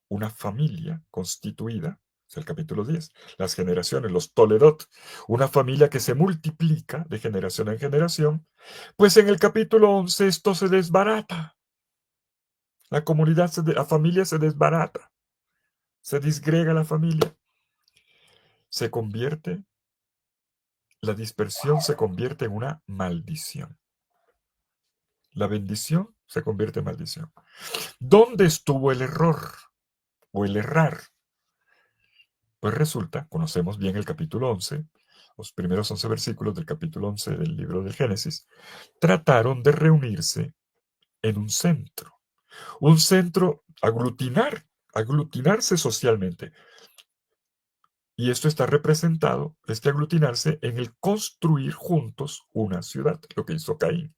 una familia constituida, es el capítulo 10, las generaciones, los Toledot, una familia que se multiplica de generación en generación, pues en el capítulo 11 esto se desbarata. La comunidad, la familia se desbarata, se disgrega la familia, la dispersión se convierte en una maldición. La bendición se convierte en maldición. ¿Dónde estuvo el error o el errar? Pues resulta, conocemos bien el capítulo 11, los primeros 11 versículos del capítulo 11 del libro del Génesis, trataron de reunirse en un centro aglutinarse socialmente. Y esto está representado, este aglutinarse, en el construir juntos una ciudad, lo que hizo Caín.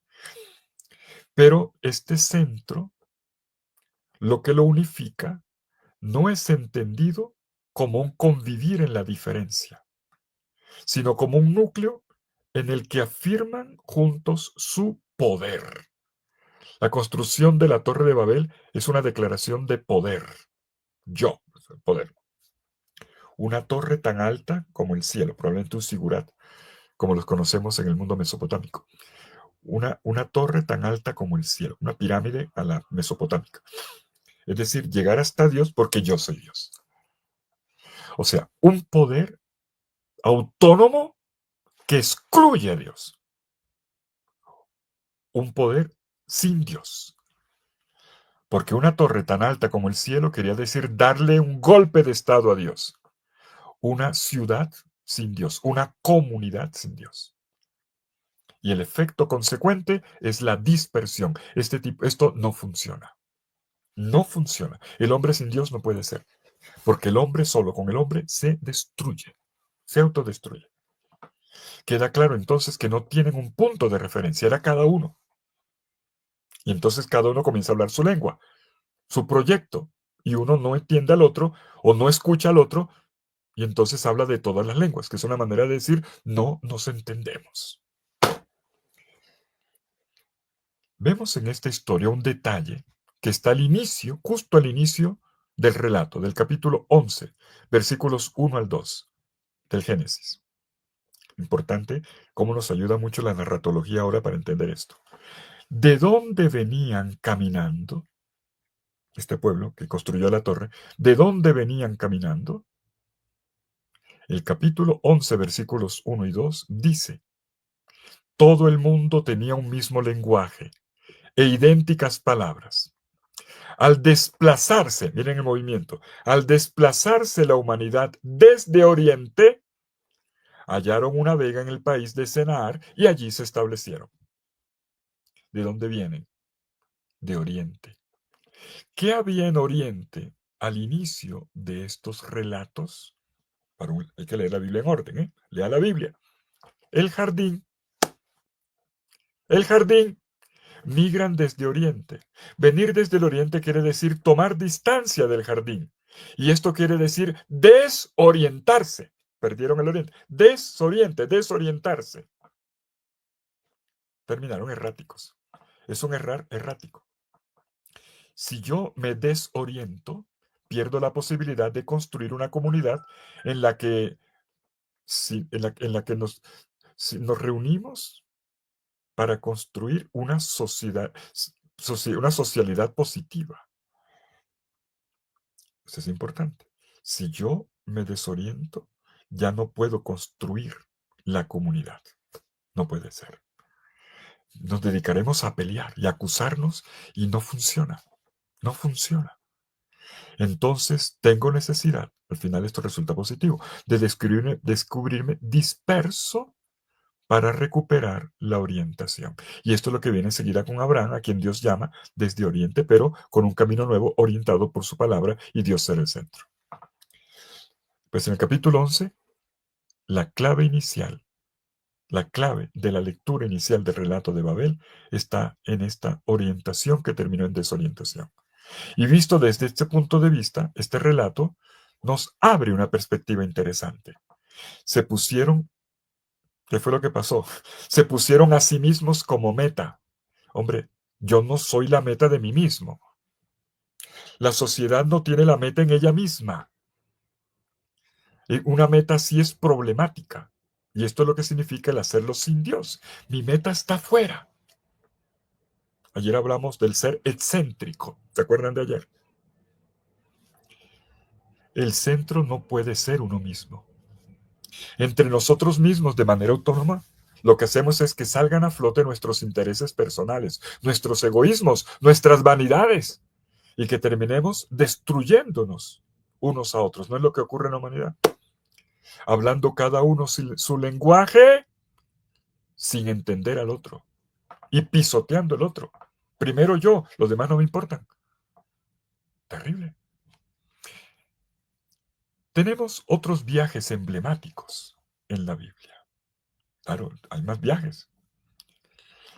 Pero este centro, lo que lo unifica, no es entendido como un convivir en la diferencia, sino como un núcleo en el que afirman juntos su poder. La construcción de la Torre de Babel es una declaración de poder. Yo, poder. Una torre tan alta como el cielo, probablemente un sigurat, como los conocemos en el mundo mesopotámico. Una torre tan alta como el cielo, una pirámide a la mesopotámica. Es decir, llegar hasta Dios porque yo soy Dios. O sea, un poder autónomo que excluye a Dios. Un poder sin Dios. Porque una torre tan alta como el cielo quería decir darle un golpe de estado a Dios. Una ciudad sin Dios, una comunidad sin Dios. Y el efecto consecuente es la dispersión. Esto no funciona. No funciona. El hombre sin Dios no puede ser. Porque el hombre solo con el hombre se destruye. Se autodestruye. Queda claro entonces que no tienen un punto de referencia. Era cada uno. Y entonces cada uno comienza a hablar su lengua, su proyecto. Y uno no entiende al otro o no escucha al otro. Y entonces habla de todas las lenguas, que es una manera de decir no nos entendemos. Vemos en esta historia un detalle que está al inicio, justo al inicio del relato, del capítulo 11, versículos 1 al 2 del Génesis. Importante, cómo nos ayuda mucho la narratología ahora para entender esto. ¿De dónde venían caminando este pueblo que construyó la torre? ¿De dónde venían caminando? El capítulo 11, versículos 1 y 2 dice: todo el mundo tenía un mismo lenguaje e idénticas palabras. Al desplazarse, miren el movimiento, al desplazarse la humanidad desde Oriente, hallaron una vega en el país de Senaar y allí se establecieron. ¿De dónde vienen? De Oriente. ¿Qué había en Oriente al inicio de estos relatos? Hay que leer la Biblia en orden, ¿eh? Lea la Biblia. El jardín. El jardín. migran desde Oriente. Venir desde el Oriente quiere decir tomar distancia del jardín. Y esto quiere decir desorientarse. Perdieron el Oriente. Desorientarse. Terminaron erráticos. Es un errar errático. Si yo me desoriento, pierdo la posibilidad de construir una comunidad en la que, si nos reunimos para construir una sociedad, una socialidad positiva. Eso es importante. Si yo me desoriento, ya no puedo construir la comunidad. No puede ser. Nos dedicaremos a pelear y a acusarnos y no funciona. No funciona. Entonces tengo necesidad, al final esto resulta positivo, de descubrirme disperso para recuperar la orientación. Y esto es lo que viene enseguida con Abraham, a quien Dios llama desde Oriente, pero con un camino nuevo orientado por su palabra y Dios será el centro. Pues en el capítulo 11, la clave inicial, la clave de la lectura inicial del relato de Babel está en esta orientación que terminó en desorientación. Y visto desde este punto de vista, este relato nos abre una perspectiva interesante. Se pusieron, ¿qué fue lo que pasó? Se pusieron a sí mismos como meta. Hombre, yo no soy la meta de mí mismo. La sociedad no tiene la meta en ella misma. Y una meta así es problemática. Y esto es lo que significa el hacerlo sin Dios. Mi meta está afuera. Ayer hablamos del ser excéntrico. ¿Se acuerdan de ayer? El centro no puede ser uno mismo. Entre nosotros mismos, de manera autónoma, lo que hacemos es que salgan a flote nuestros intereses personales, nuestros egoísmos, nuestras vanidades, y que terminemos destruyéndonos unos a otros. ¿No es lo que ocurre en la humanidad? Hablando cada uno su lenguaje sin entender al otro y pisoteando al otro. Primero yo, los demás no me importan. Terrible. Tenemos otros viajes emblemáticos en la Biblia. Claro, hay más viajes.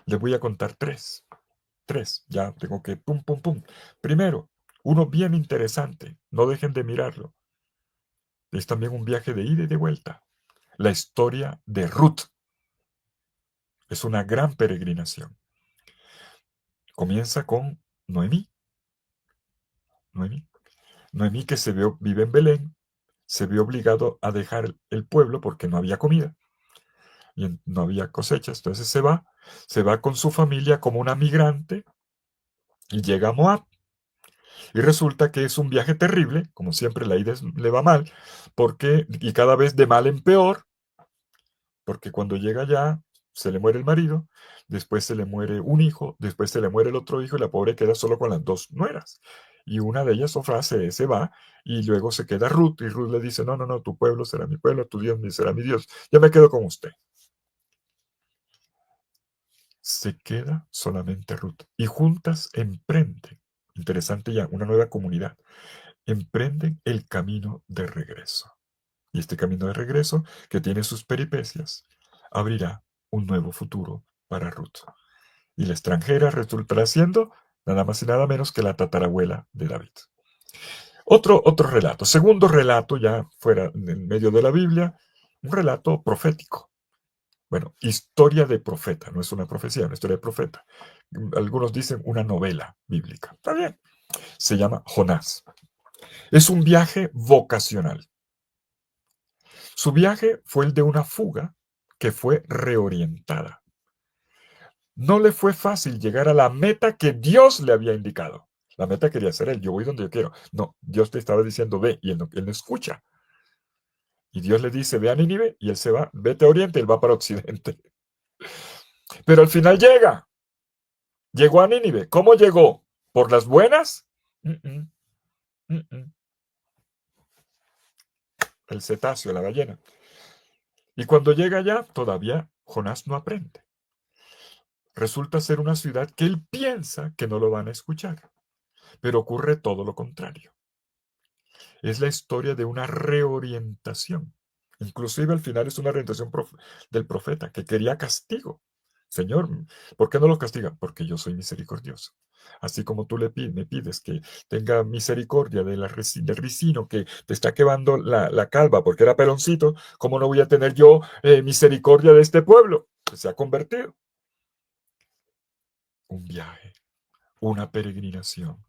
Les voy a contar tres. Ya tengo que pum, pum, pum. Primero, uno bien interesante. No dejen de mirarlo. Es también un viaje de ida y de vuelta. La historia de Ruth. Es una gran peregrinación. Comienza con Noemí. Noemí que vive en Belén, se vio obligado a dejar el pueblo porque no había comida y no había cosechas. Entonces se va con su familia como una migrante y llega a Moab. Y resulta que es un viaje terrible, como siempre la ida le va mal, y cada vez de mal en peor, porque cuando llega allá se le muere el marido, después se le muere un hijo, después se le muere el otro hijo y la pobre queda solo con las dos nueras. Y una de ellas, Ofra, se va y luego se queda Ruth y Ruth le dice, no, no, no, tu pueblo será mi pueblo, tu Dios será mi Dios, ya me quedo con usted. Se queda solamente Ruth y juntas emprenden, interesante ya, una nueva comunidad, emprenden el camino de regreso. Y este camino de regreso, que tiene sus peripecias, abrirá un nuevo futuro para Ruth. Y la extranjera resultará siendo nada más y nada menos que la tatarabuela de David. Otro relato, segundo relato ya fuera en medio de la Biblia, un relato profético. Bueno, historia de profeta, no es una profecía, una historia de profeta. Algunos dicen una novela bíblica. Está bien. Se llama Jonás. Es un viaje vocacional. Su viaje fue el de una fuga que fue reorientada. No le fue fácil llegar a la meta que Dios le había indicado. La meta quería ser él, yo voy donde yo quiero. No, Dios te estaba diciendo ve y él no escucha. Y Dios le dice ve a Nínive y él se va, vete a Oriente, él va para Occidente. Pero al final llegó a Nínive. ¿Cómo llegó? ¿Por las buenas? El cetáceo, la ballena. Y cuando llega allá, todavía Jonás no aprende. Resulta ser una ciudad que él piensa que no lo van a escuchar, pero ocurre todo lo contrario. Es la historia de una reorientación. Inclusive al final es una orientación del profeta que quería castigo. Señor, ¿por qué no los castiga? Porque yo soy misericordioso. Así como tú me pides que tenga misericordia de del ricino que te está quemando la calva porque era peloncito, ¿cómo no voy a tener yo misericordia de este pueblo que se ha convertido? Un viaje, una peregrinación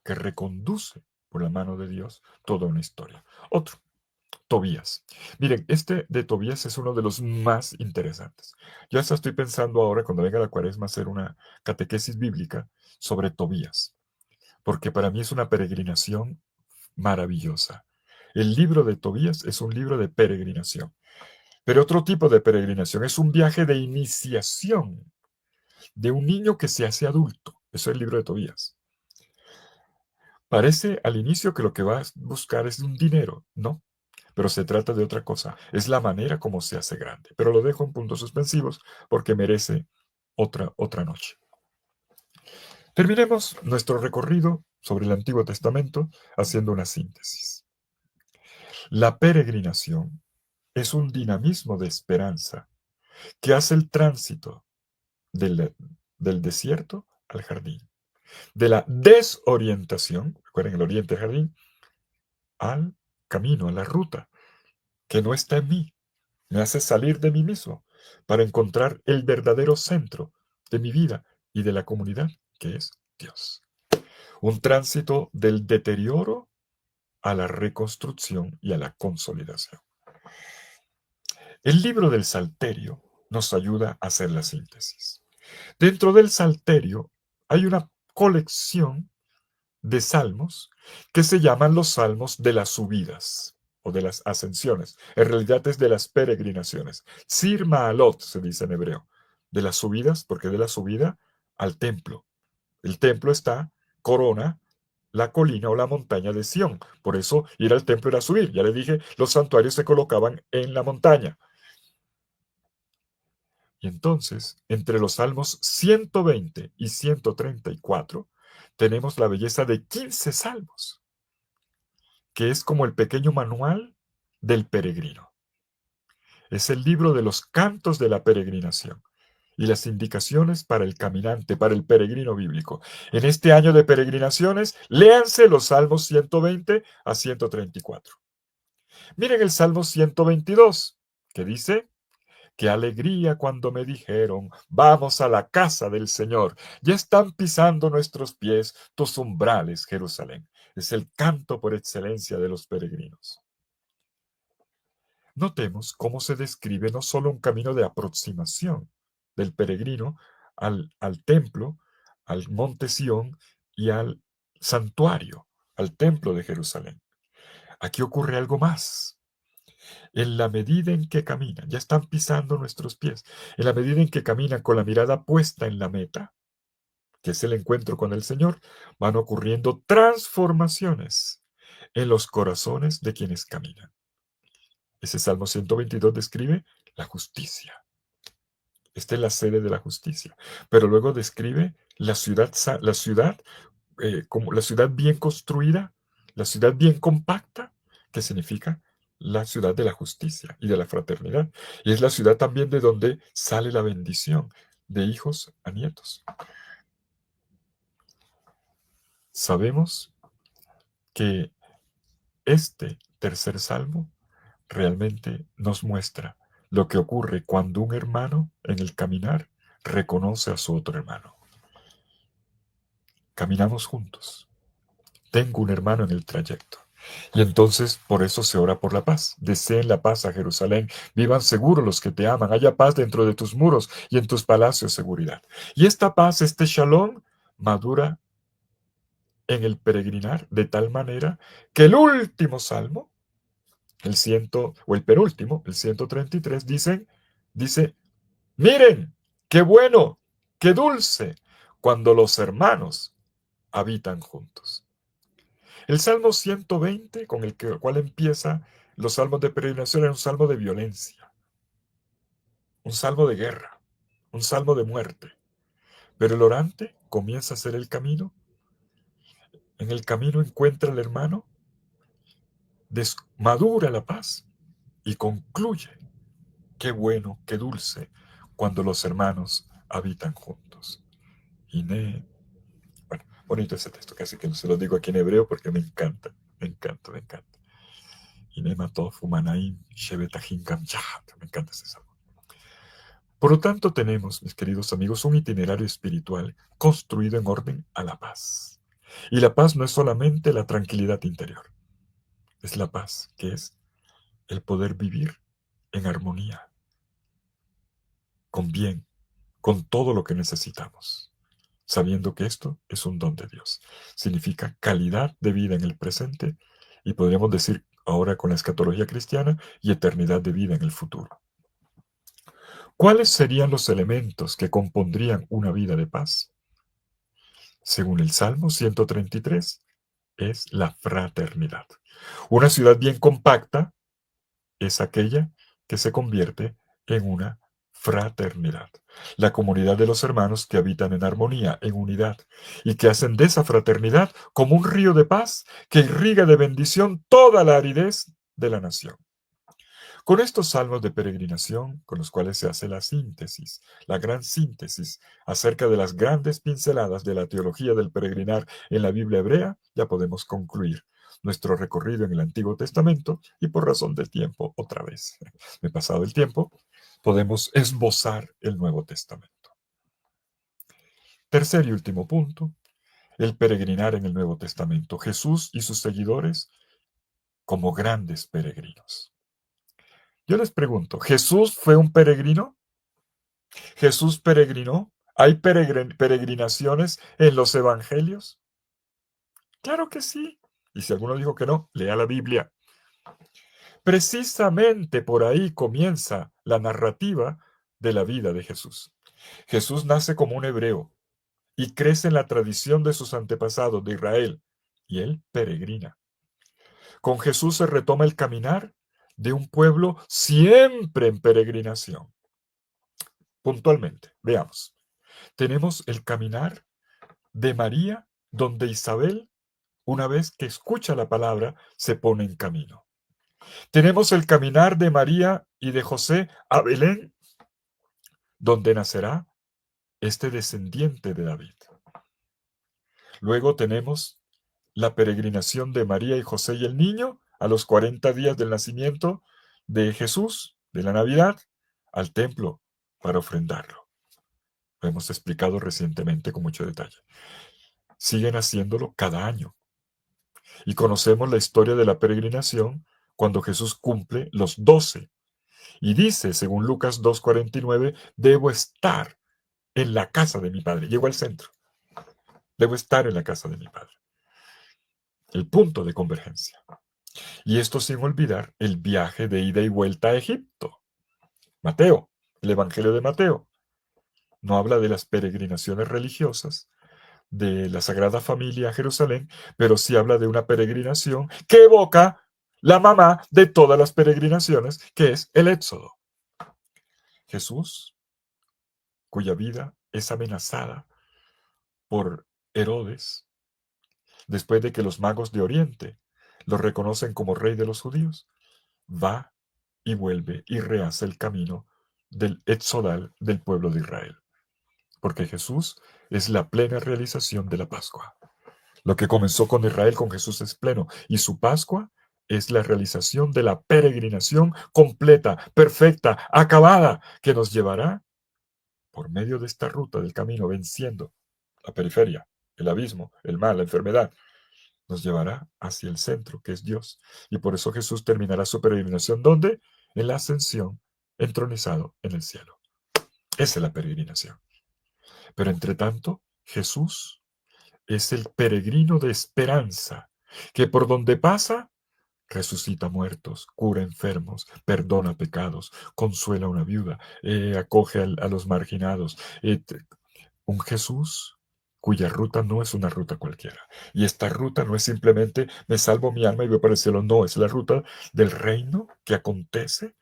que reconduce por la mano de Dios toda una historia. Otro, Tobías. Miren, este de Tobías es uno de los más interesantes. Yo hasta estoy pensando ahora, cuando venga la cuaresma, hacer una catequesis bíblica sobre Tobías, porque para mí es una peregrinación maravillosa. El libro de Tobías es un libro de peregrinación, pero otro tipo de peregrinación es un viaje de iniciación de un niño que se hace adulto. Eso es el libro de Tobías. Parece al inicio que lo que va a buscar es un dinero, ¿no? Pero se trata de otra cosa. Es la manera como se hace grande. Pero lo dejo en puntos suspensivos porque merece otra noche. Terminemos nuestro recorrido sobre el Antiguo Testamento haciendo una síntesis. La peregrinación es un dinamismo de esperanza que hace el tránsito del, del desierto al jardín, de la desorientación, recuerden el oriente jardín, al camino, a la ruta, que no está en mí. Me hace salir de mí mismo para encontrar el verdadero centro de mi vida y de la comunidad, que es Dios. Un tránsito del deterioro a la reconstrucción y a la consolidación. El libro del Salterio nos ayuda a hacer la síntesis. Dentro del Salterio hay una colección de salmos que se llaman los salmos de las subidas o de las ascensiones. En realidad es de las peregrinaciones. Sir Maalot se dice en hebreo. De las subidas, porque de la subida al templo. El templo está, corona la colina o la montaña de Sión. Por eso ir al templo era subir. Ya le dije, los santuarios se colocaban en la montaña. Y entonces, entre los salmos 120 y 134, tenemos la belleza de 15 salmos, que es como el pequeño manual del peregrino. Es el libro de los cantos de la peregrinación y las indicaciones para el caminante, para el peregrino bíblico. En este año de peregrinaciones, léanse los salmos 120 a 134. Miren el salmo 122, que dice: qué alegría cuando me dijeron, vamos a la casa del Señor. Ya están pisando nuestros pies tus umbrales, Jerusalén. Es el canto por excelencia de los peregrinos. Notemos cómo se describe no solo un camino de aproximación del peregrino al templo, al monte Sión y al santuario, al templo de Jerusalén. Aquí ocurre algo más. En la medida en que caminan, ya están pisando nuestros pies, en la medida en que caminan con la mirada puesta en la meta, que es el encuentro con el Señor, van ocurriendo transformaciones en los corazones de quienes caminan. Ese Salmo 122 describe la justicia. Esta es la sede de la justicia. Pero luego describe como la ciudad bien construida, la ciudad bien compacta, que significa la ciudad de la justicia y de la fraternidad. Y es la ciudad también de donde sale la bendición de hijos a nietos. Sabemos que este tercer salmo realmente nos muestra lo que ocurre cuando un hermano en el caminar reconoce a su otro hermano. Caminamos juntos. Tengo un hermano en el trayecto. Y entonces por eso se ora por la paz. Deseen la paz a Jerusalén. Vivan seguros los que te aman. Haya paz dentro de tus muros y en tus palacios seguridad. Y esta paz, este shalom, madura en el peregrinar de tal manera que el último salmo, el penúltimo, el 133, dice, miren, qué bueno, qué dulce, cuando los hermanos habitan juntos. El Salmo 120, con el cual empieza los salmos de peregrinación, era un salmo de violencia, un salmo de guerra, un salmo de muerte. Pero el orante comienza a hacer el camino. En el camino encuentra al hermano, madura la paz y concluye. Qué bueno, qué dulce, cuando los hermanos habitan juntos. Ine. Bueno, bonito ese texto, casi que se lo digo aquí en hebreo porque me encanta, me encanta, me encanta. Ine matov umanaim shevetahim gam yahat. Me encanta ese salmo. Por lo tanto, tenemos, mis queridos amigos, un itinerario espiritual construido en orden a la paz. Y la paz no es solamente la tranquilidad interior, es la paz, que es el poder vivir en armonía, con bien, con todo lo que necesitamos, sabiendo que esto es un don de Dios. Significa calidad de vida en el presente y podríamos decir ahora con la escatología cristiana y eternidad de vida en el futuro. ¿Cuáles serían los elementos que compondrían una vida de paz? Según el Salmo 133, es la fraternidad. Una ciudad bien compacta es aquella que se convierte en una fraternidad. La comunidad de los hermanos que habitan en armonía, en unidad, y que hacen de esa fraternidad como un río de paz que irriga de bendición toda la aridez de la nación. Con estos salmos de peregrinación, con los cuales se hace la síntesis, la gran síntesis acerca de las grandes pinceladas de la teología del peregrinar en la Biblia hebrea, ya podemos concluir nuestro recorrido en el Antiguo Testamento y por razón del tiempo, otra vez, me he pasado el tiempo, podemos esbozar el Nuevo Testamento. Tercer y último punto, el peregrinar en el Nuevo Testamento. Jesús y sus seguidores como grandes peregrinos. Yo les pregunto, ¿Jesús fue un peregrino? ¿Jesús peregrinó? ¿Hay peregrinaciones en los evangelios? Claro que sí. Y si alguno dijo que no, lea la Biblia. Precisamente por ahí comienza la narrativa de la vida de Jesús. Jesús nace como un hebreo y crece en la tradición de sus antepasados de Israel, y él peregrina. Con Jesús se retoma el caminar de un pueblo siempre en peregrinación. Puntualmente, veamos. Tenemos el caminar de María, donde Isabel, una vez que escucha la palabra, se pone en camino. Tenemos el caminar de María y de José a Belén, donde nacerá este descendiente de David. Luego tenemos la peregrinación de María y José y el niño a los 40 días del nacimiento de Jesús, de la Navidad, al templo para ofrendarlo. Lo hemos explicado recientemente con mucho detalle. Siguen haciéndolo cada año. Y conocemos la historia de la peregrinación cuando Jesús cumple los 12. Y dice, según Lucas 2:49, debo estar en la casa de mi padre. Llego al centro. Debo estar en la casa de mi padre. El punto de convergencia. Y esto sin olvidar el viaje de ida y vuelta a Egipto. Mateo, el Evangelio de Mateo, no habla de las peregrinaciones religiosas de la Sagrada Familia a Jerusalén, pero sí habla de una peregrinación que evoca la mamá de todas las peregrinaciones, que es el Éxodo. Jesús, cuya vida es amenazada por Herodes, después de que los magos de Oriente lo reconocen como rey de los judíos, va y vuelve y rehace el camino del exodal del pueblo de Israel. Porque Jesús es la plena realización de la Pascua. Lo que comenzó con Israel, con Jesús es pleno. Y su Pascua es la realización de la peregrinación completa, perfecta, acabada, que nos llevará por medio de esta ruta del camino, venciendo la periferia, el abismo, el mal, la enfermedad, nos llevará hacia el centro, que es Dios. Y por eso Jesús terminará su peregrinación, ¿dónde? En la ascensión, entronizado en el cielo. Esa es la peregrinación. Pero entre tanto, Jesús es el peregrino de esperanza, que por donde pasa, resucita muertos, cura enfermos, perdona pecados, consuela a una viuda, acoge a los marginados. Un Jesús cuya ruta no es una ruta cualquiera. Y esta ruta no es simplemente me salvo mi alma y voy para el cielo. No, es la ruta del reino que acontece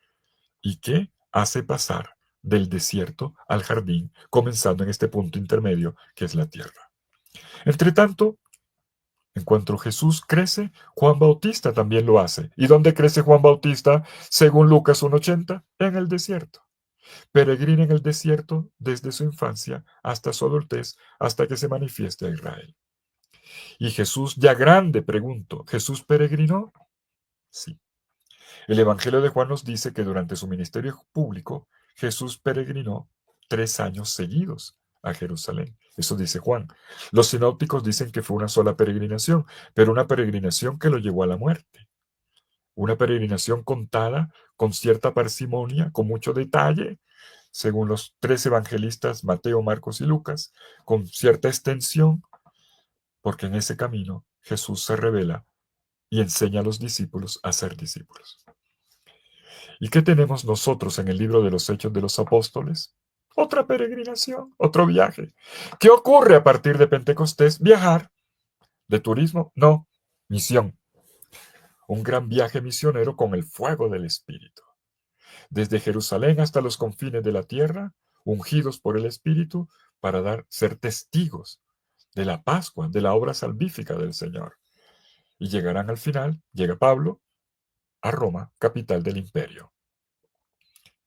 y que hace pasar del desierto al jardín, comenzando en este punto intermedio que es la tierra. Entre tanto, en cuanto Jesús crece, Juan Bautista también lo hace. ¿Y dónde crece Juan Bautista? Según Lucas 1:80, en el desierto. Peregrina en el desierto desde su infancia hasta su adultez, hasta que se manifieste a Israel. Y Jesús, ya grande, pregunto, ¿Jesús peregrinó? Sí. El Evangelio de Juan nos dice que durante su ministerio público, Jesús peregrinó 3 años seguidos a Jerusalén. Eso dice Juan. Los sinópticos dicen que fue una sola peregrinación, pero una peregrinación que lo llevó a la muerte. Una peregrinación contada con cierta parsimonia, con mucho detalle, según los 3 evangelistas, Mateo, Marcos y Lucas, con cierta extensión, porque en ese camino Jesús se revela y enseña a los discípulos a ser discípulos. ¿Y qué tenemos nosotros en el libro de los Hechos de los Apóstoles? Otra peregrinación, otro viaje. ¿Qué ocurre a partir de Pentecostés? Viajar. ¿De turismo? No, misión. Un gran viaje misionero con el fuego del Espíritu. Desde Jerusalén hasta los confines de la tierra, ungidos por el Espíritu para ser testigos de la Pascua, de la obra salvífica del Señor. Y llegarán al final, llega Pablo, a Roma, capital del imperio.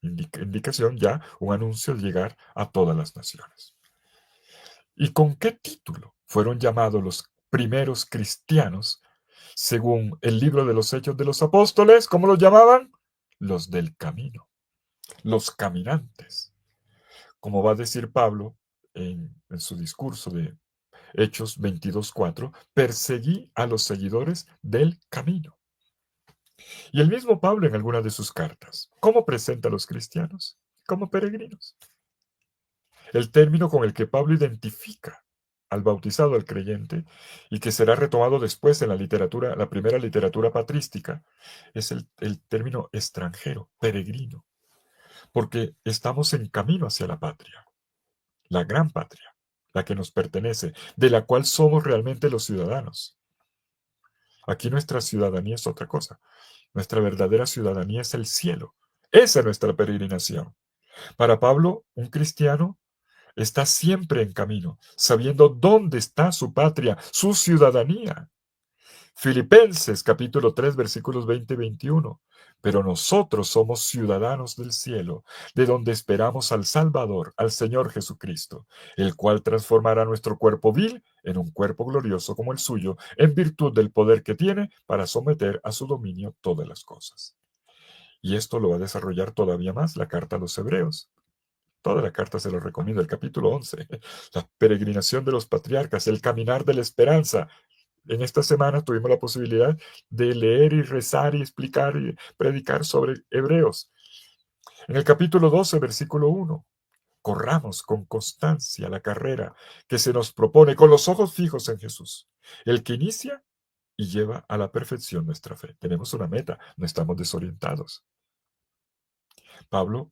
Indicación ya, un anuncio de llegar a todas las naciones. ¿Y con qué título fueron llamados los primeros cristianos, según el libro de los Hechos de los Apóstoles? ¿Cómo los llamaban? Los del camino, los caminantes. Como va a decir Pablo en su discurso de Hechos 22:4, perseguí a los seguidores del camino. Y el mismo Pablo en algunas de sus cartas, ¿cómo presenta a los cristianos? Como peregrinos. El término con el que Pablo identifica al bautizado, al creyente, y que será retomado después en la literatura, la primera literatura patrística, es el término extranjero, peregrino, porque estamos en camino hacia la patria, la gran patria, la que nos pertenece, de la cual somos realmente los ciudadanos. Aquí nuestra ciudadanía es otra cosa. Nuestra verdadera ciudadanía es el cielo. Esa es nuestra peregrinación. Para Pablo, un cristiano está siempre en camino, sabiendo dónde está su patria, su ciudadanía. Filipenses capítulo 3 versículos 20 y 21. Pero nosotros somos ciudadanos del cielo, de donde esperamos al Salvador, al Señor Jesucristo, el cual transformará nuestro cuerpo vil en un cuerpo glorioso como el suyo, en virtud del poder que tiene para someter a su dominio todas las cosas. Y esto lo va a desarrollar todavía más la carta a los Hebreos. Toda la carta se lo recomiendo, el capítulo 11, la peregrinación de los patriarcas, el caminar de la esperanza. En esta semana tuvimos la posibilidad de leer y rezar y explicar y predicar sobre Hebreos. En el capítulo 12, versículo 1, corramos con constancia la carrera que se nos propone con los ojos fijos en Jesús, el que inicia y lleva a la perfección nuestra fe. Tenemos una meta, no estamos desorientados. Pablo,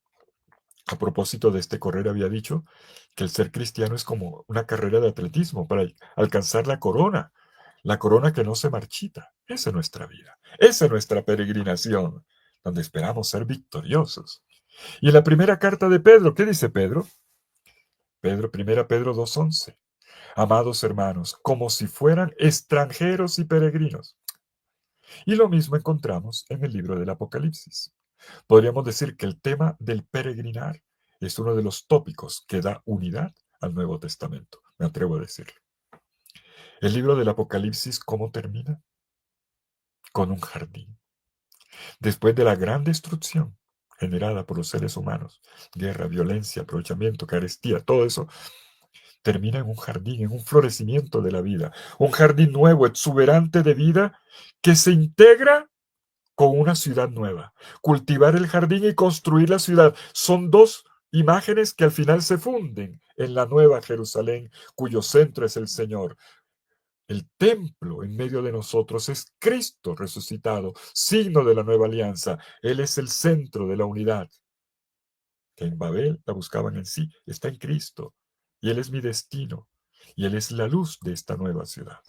a propósito de este correr, había dicho que el ser cristiano es como una carrera de atletismo para alcanzar la corona que no se marchita. Esa es nuestra vida, esa es nuestra peregrinación, donde esperamos ser victoriosos. Y en la primera carta de Pedro, ¿qué dice Pedro? Primera Pedro 2:11. Amados hermanos, como si fueran extranjeros y peregrinos. Y lo mismo encontramos en el libro del Apocalipsis. Podríamos decir que el tema del peregrinar es uno de los tópicos que da unidad al Nuevo Testamento, me atrevo a decirlo. El libro del Apocalipsis, ¿cómo termina? Con un jardín. Después de la gran destrucción generada por los seres humanos, guerra, violencia, aprovechamiento, carestía, todo eso, termina en un jardín, en un florecimiento de la vida, un jardín nuevo, exuberante de vida, que se integra con una ciudad nueva. Cultivar el jardín y construir la ciudad son dos imágenes que al final se funden en la nueva Jerusalén, cuyo centro es el Señor. El templo en medio de nosotros es Cristo resucitado, signo de la nueva alianza. Él es el centro de la unidad. Que en Babel la buscaban en sí, está en Cristo. Y Él es mi destino. Y Él es la luz de esta nueva ciudad.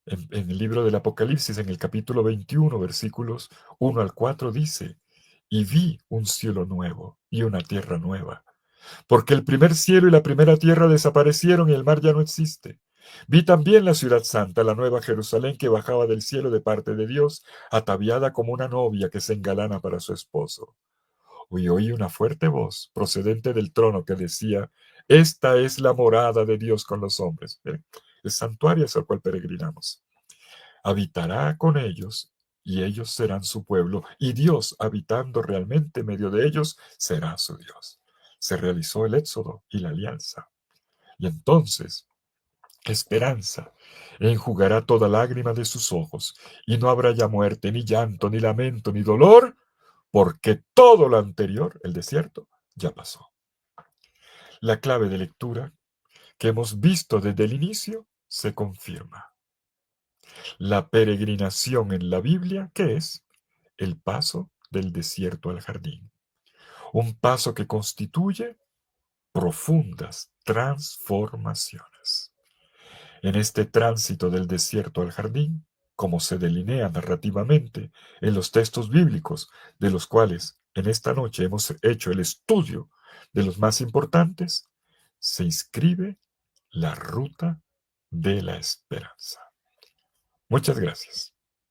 En el libro del Apocalipsis, en el capítulo 21, versículos 1 al 4, dice: y vi un cielo nuevo y una tierra nueva, porque el primer cielo y la primera tierra desaparecieron y el mar ya no existe. Vi también la ciudad santa, la nueva Jerusalén, que bajaba del cielo de parte de Dios, ataviada como una novia que se engalana para su esposo. y oí una fuerte voz procedente del trono que decía: esta es la morada de Dios con los hombres. Miren, el santuario es al cual peregrinamos. Habitará con ellos y ellos serán su pueblo, y Dios, habitando realmente en medio de ellos, será su Dios. Se realizó el éxodo y la alianza. Y entonces, esperanza enjugará toda lágrima de sus ojos, y no habrá ya muerte, ni llanto, ni lamento, ni dolor, porque todo lo anterior, el desierto, ya pasó. La clave de lectura que hemos visto desde el inicio se confirma. La peregrinación en la Biblia, ¿qué es? El paso del desierto al jardín. Un paso que constituye profundas transformaciones. En este tránsito del desierto al jardín, como se delinea narrativamente en los textos bíblicos, de los cuales en esta noche hemos hecho el estudio de los más importantes, se inscribe la ruta de la esperanza. Muchas gracias.